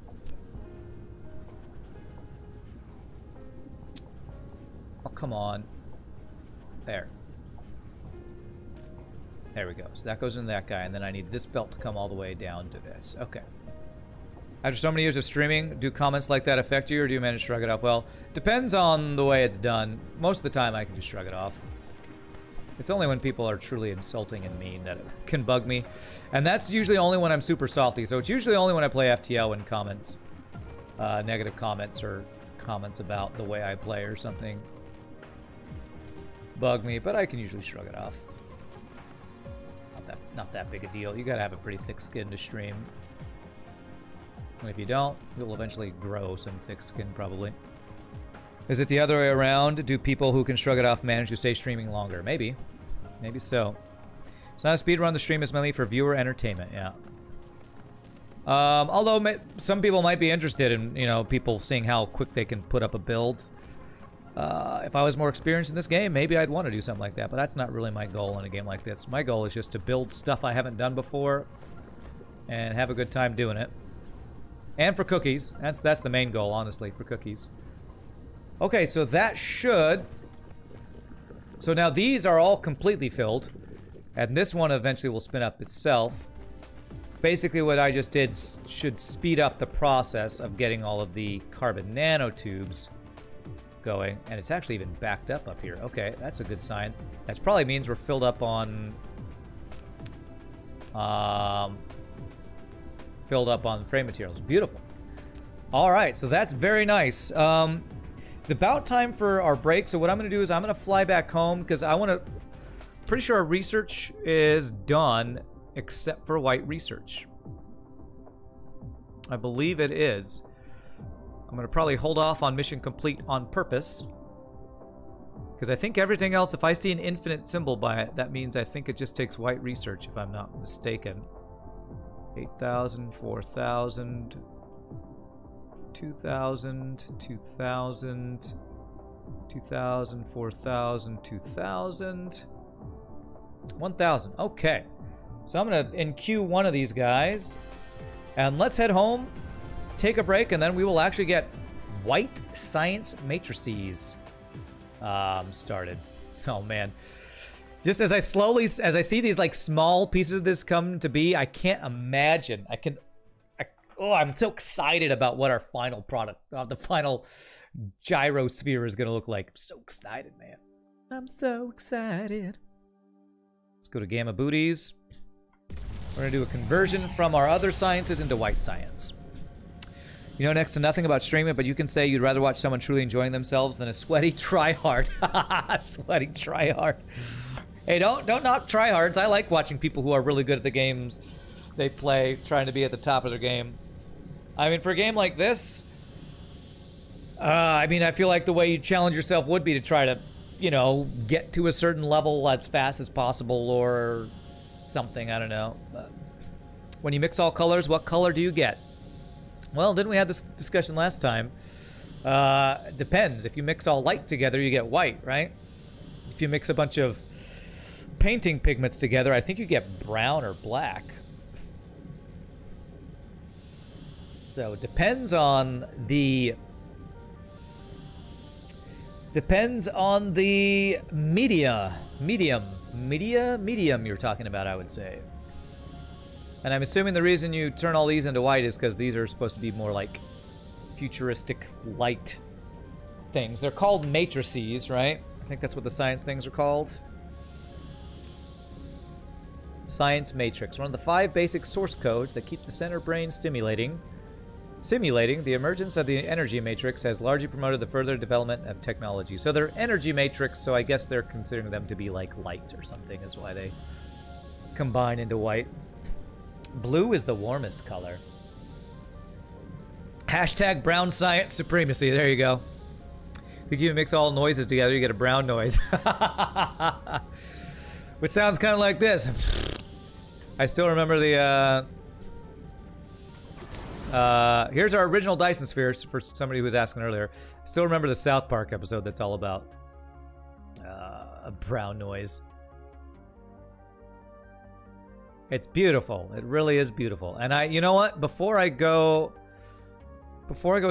Oh, come on. There. There we go. So that goes into that guy, and then I need this belt to come all the way down to this. Okay. After so many years of streaming, do comments like that affect you, or do you manage to shrug it off? Well, depends on the way it's done. Most of the time, I can just shrug it off. It's only when people are truly insulting and mean that it can bug me. And that's usually only when I'm super salty. So it's usually only when I play FTL when comments, negative comments or comments about the way I play or something bug me, but I can usually shrug it off. Not that big a deal. You gotta have a pretty thick skin to stream. And if you don't, you'll eventually grow some thick skin, probably. Is it the other way around? Do people who can shrug it off manage to stay streaming longer? Maybe. Maybe so. It's not a speedrun. The stream is mainly for viewer entertainment, yeah. Although some people might be interested in, you know, people seeing how quick they can put up a build. If I was more experienced in this game, maybe I'd want to do something like that, but that's not really my goal in a game like this. My goal is just to build stuff I haven't done before and have a good time doing it. And for cookies. That's the main goal, honestly, for cookies. Okay, so that should... So now these are all completely filled, and this one eventually will spin up itself. Basically what I just did should speed up the process of getting all of the carbon nanotubes going, and it's actually even backed up here. Okay, that's a good sign. That probably means we're filled up on frame materials. Beautiful. All right, so that's very nice. It's about time for our break, so what I'm going to do is I'm going to fly back home because I want to... Pretty sure our research is done except for white research. I believe it is. I'm going to probably hold off on mission complete on purpose. Because I think everything else, if I see an infinite symbol by it, that means I think it just takes white research, if I'm not mistaken. 8,000, 4,000, 2,000, 2,000, 2,000, 4,000, 2,000, 1,000. Okay. So I'm going to in-queue one of these guys. And let's head home, take a break, and then we will actually get white science matrices started. Oh, man. Just as I see these like small pieces of this come to be, I can't imagine. I'm so excited about what our final product, the final gyrosphere is going to look like. I'm so excited, man. I'm so excited. Let's go to Gamma Booties. We're going to do a conversion from our other sciences into white science. You know next to nothing about streaming, but you can say you'd rather watch someone truly enjoying themselves than a sweaty tryhard. Sweaty tryhard. Hey, don't knock tryhards. I like watching people who are really good at the games they play, trying to be at the top of their game. I mean, for a game like this, I mean, I feel like the way you challenge yourself would be to try to, you know, get to a certain level as fast as possible or something, I don't know. But when you mix all colors, what color do you get? Well, didn't we have this discussion last time? Depends. If you mix all light together, you get white, right? If you mix a bunch of painting pigments together, I think you get brown or black. So it depends on the medium you're talking about, I would say. And I'm assuming the reason you turn all these into white is because these are supposed to be more like futuristic light things. They're called matrices, right? I think that's what the science things are called. Science matrix. One of the 5 basic source codes that keep the center brain simulating the emergence of the energy matrix has largely promoted the further development of technology. So they're energy matrix, so I guess they're considering them to be like light or something is why they combine into white. Blue is the warmest color. Hashtag brown science supremacy. There you go. If you mix all noises together, you get a brown noise. Which sounds kind of like this. I still remember the, here's our original Dyson spheres for somebody who was asking earlier. Still remember the South Park episode that's all about a brown noise. It's beautiful. It really is beautiful. And you know what? Before I go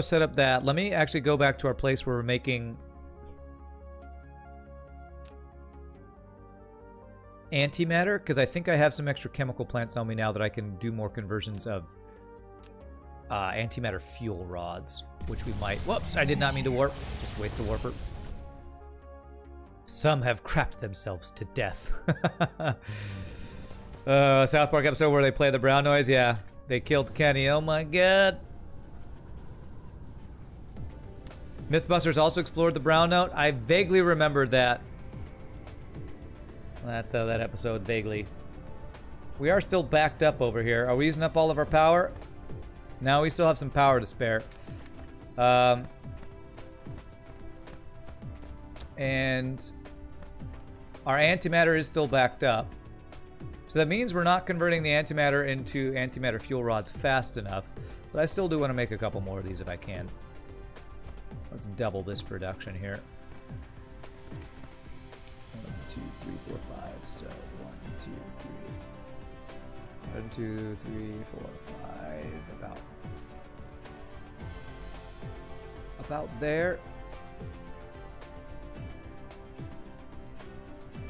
set up that, let me actually go back to our place where we're making antimatter, because I think I have some extra chemical plants on me now that I can do more conversions of antimatter fuel rods, which we might... Whoops, I did not mean to warp. Just waste the warper. Some have crapped themselves to death. South Park episode where they play the brown noise. Yeah, they killed Kenny. Oh my god. Mythbusters also explored the brown note. I vaguely remembered that episode, vaguely. We are still backed up over here. Are we using up all of our power? No, we still have some power to spare. And our antimatter is still backed up. So that means we're not converting the antimatter into antimatter fuel rods fast enough. But I still do want to make a couple more of these if I can. Let's double this production here. 4, 5. So 1, 2, 3. 1, 2, 3, 4, 5. About there.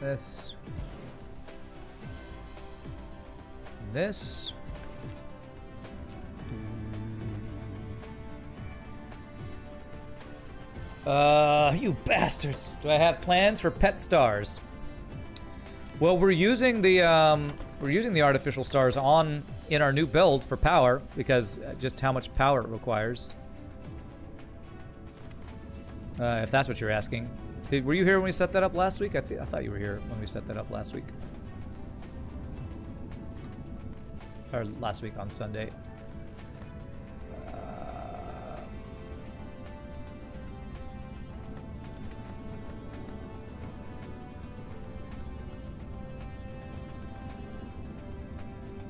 This. This. You bastards! Do I have plans for pet stars? Well, we're using the artificial stars in our new build for power because just how much power it requires. If that's what you're asking. Were you here when we set that up last week? I thought you were here when we set that up last week. Or last week on Sunday.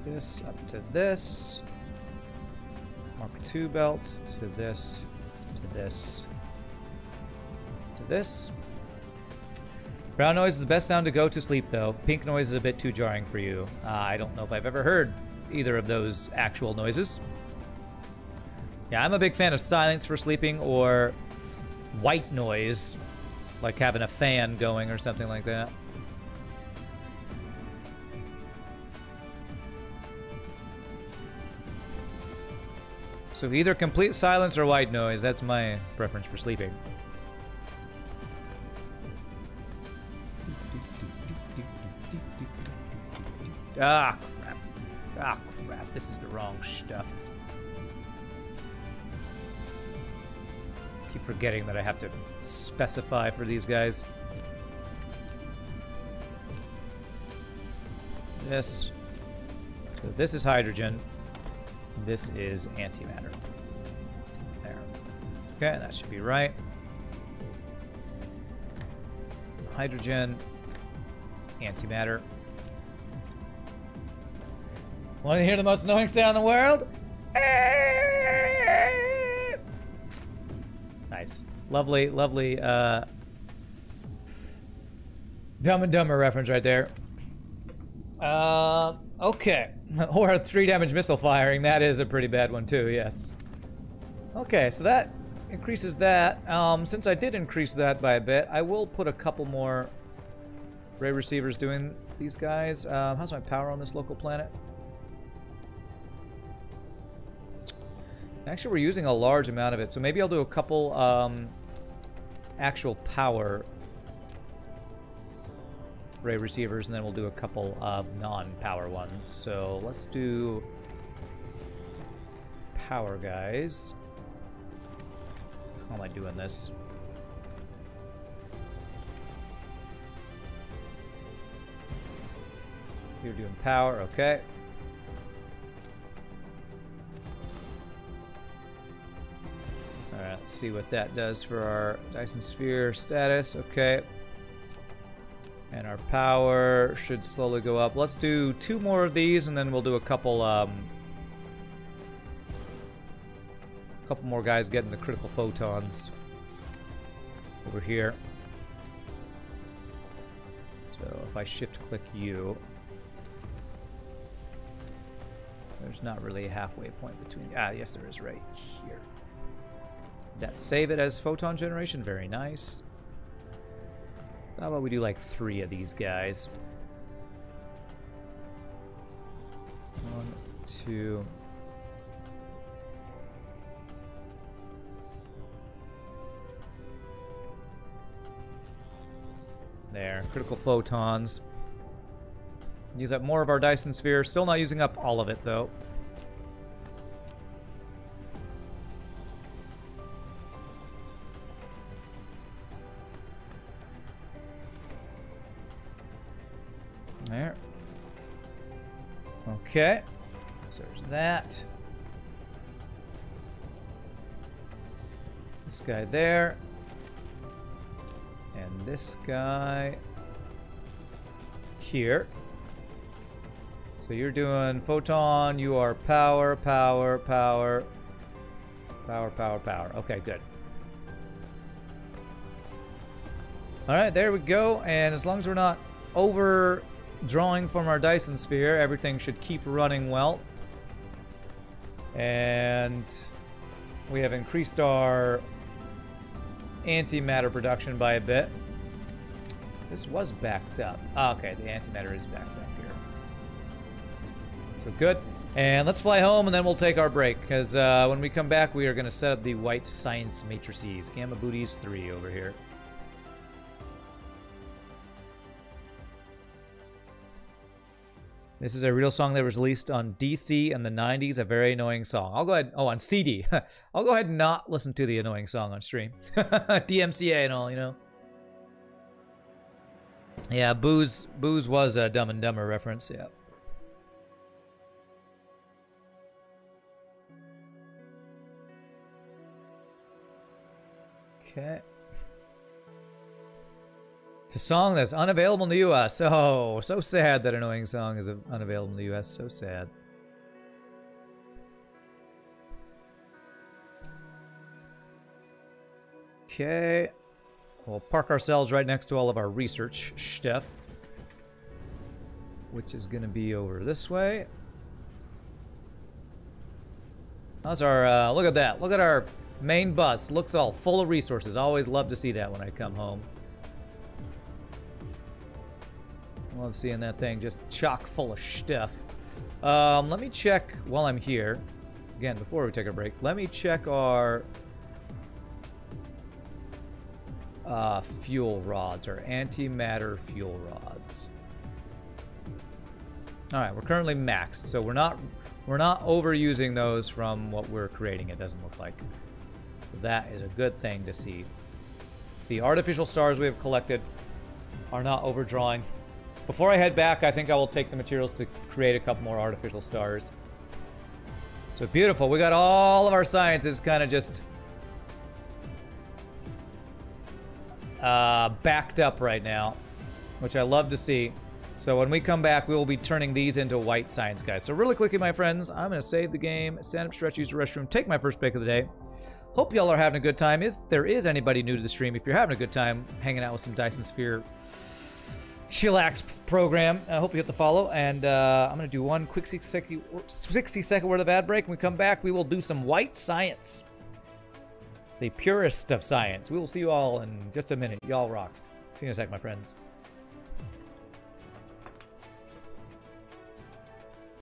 This up to this. Mark II belt to this, to this, to this. Brown noise is the best sound to go to sleep, though. Pink noise is a bit too jarring for you. I don't know if I've ever heard either of those actual noises. Yeah, I'm a big fan of silence for sleeping or white noise, like having a fan going or something like that. So either complete silence or white noise. That's my preference for sleeping. Ah, crap. Ah, crap. This is the wrong stuff. Keep forgetting that I have to specify for these guys. This. So this is hydrogen. This is antimatter. There. Okay, that should be right. Hydrogen, antimatter. Want to hear the most annoying sound in the world? Nice. Lovely, lovely, Dumb and Dumber reference right there. Okay. Or a 3 damage missile firing. That is a pretty bad one too, yes. Okay, so that increases that. Since I did increase that by a bit, I will put a couple more ray receivers doing these guys. How's my power on this local planet? Actually, we're using a large amount of it, so maybe I'll do a couple actual power ray receivers, and then we'll do a couple of non-power ones. So let's do power guys. How am I doing this? You're doing power, okay. Alright, let's see what that does for our Dyson Sphere status, okay. And our power should slowly go up. Let's do 2 more of these, and then we'll do a couple more guys getting the critical photons over here. So if I shift-click you, there's not really a halfway point between. Ah, yes, there is right here. That save it as photon generation. Very nice. How about we do like 3 of these guys? 1, 2. There, critical photons. Use up more of our Dyson Sphere. Still not using up all of it though. There. Okay. So there's that. This guy there. And this guy here. So you're doing photon, you are power, power, power. Power, power, power. Okay, good. Alright, there we go. And as long as we're not over drawing from our Dyson sphere. Everything should keep running well. And we have increased our antimatter production by a bit. This was backed up. Oh, okay, the antimatter is backed up here. So good. And let's fly home, and then we'll take our break, because when we come back, we are going to set up the white science matrices. Gamma Booties 3 over here. This is a real song that was released on DC in the 90s, a very annoying song. I'll go ahead, oh, on CD. I'll go ahead and not listen to the annoying song on stream. DMCA and all, you know. Yeah, Booze was a Dumb and Dumber reference, yeah. Okay. It's a song that's unavailable in the US. Oh, so sad that annoying song is unavailable in the US. So sad. Okay. We'll park ourselves right next to all of our research stuff, which is going to be over this way. How's our, look at that. Look at our main bus. Looks all full of resources. Always love to see that when I come home. Love seeing that thing just chock full of stuff. Let me check while I'm here. Again, before we take a break, let me check our fuel rods, or antimatter fuel rods. All right, we're currently maxed, so we're not overusing those from what we're creating. It doesn't look like. So that is a good thing to see. The artificial stars we have collected are not overdrawing. Before I head back, I think I will take the materials to create a couple more artificial stars. So beautiful. We got all of our sciences kind of just backed up right now, which I love to see. So when we come back, we will be turning these into white science guys. So really quickly, my friends, I'm going to save the game, stand up, stretch, use the restroom, take my first break of the day. Hope y'all are having a good time. If there is anybody new to the stream, if you're having a good time hanging out with some Dyson Sphere chillax program, I hope you hit the follow. And I'm going to do one quick 60-second word of ad break. When we come back, we will do some white science. The purest of science. We will see you all in just a minute. Y'all rocks. See you in a sec, my friends.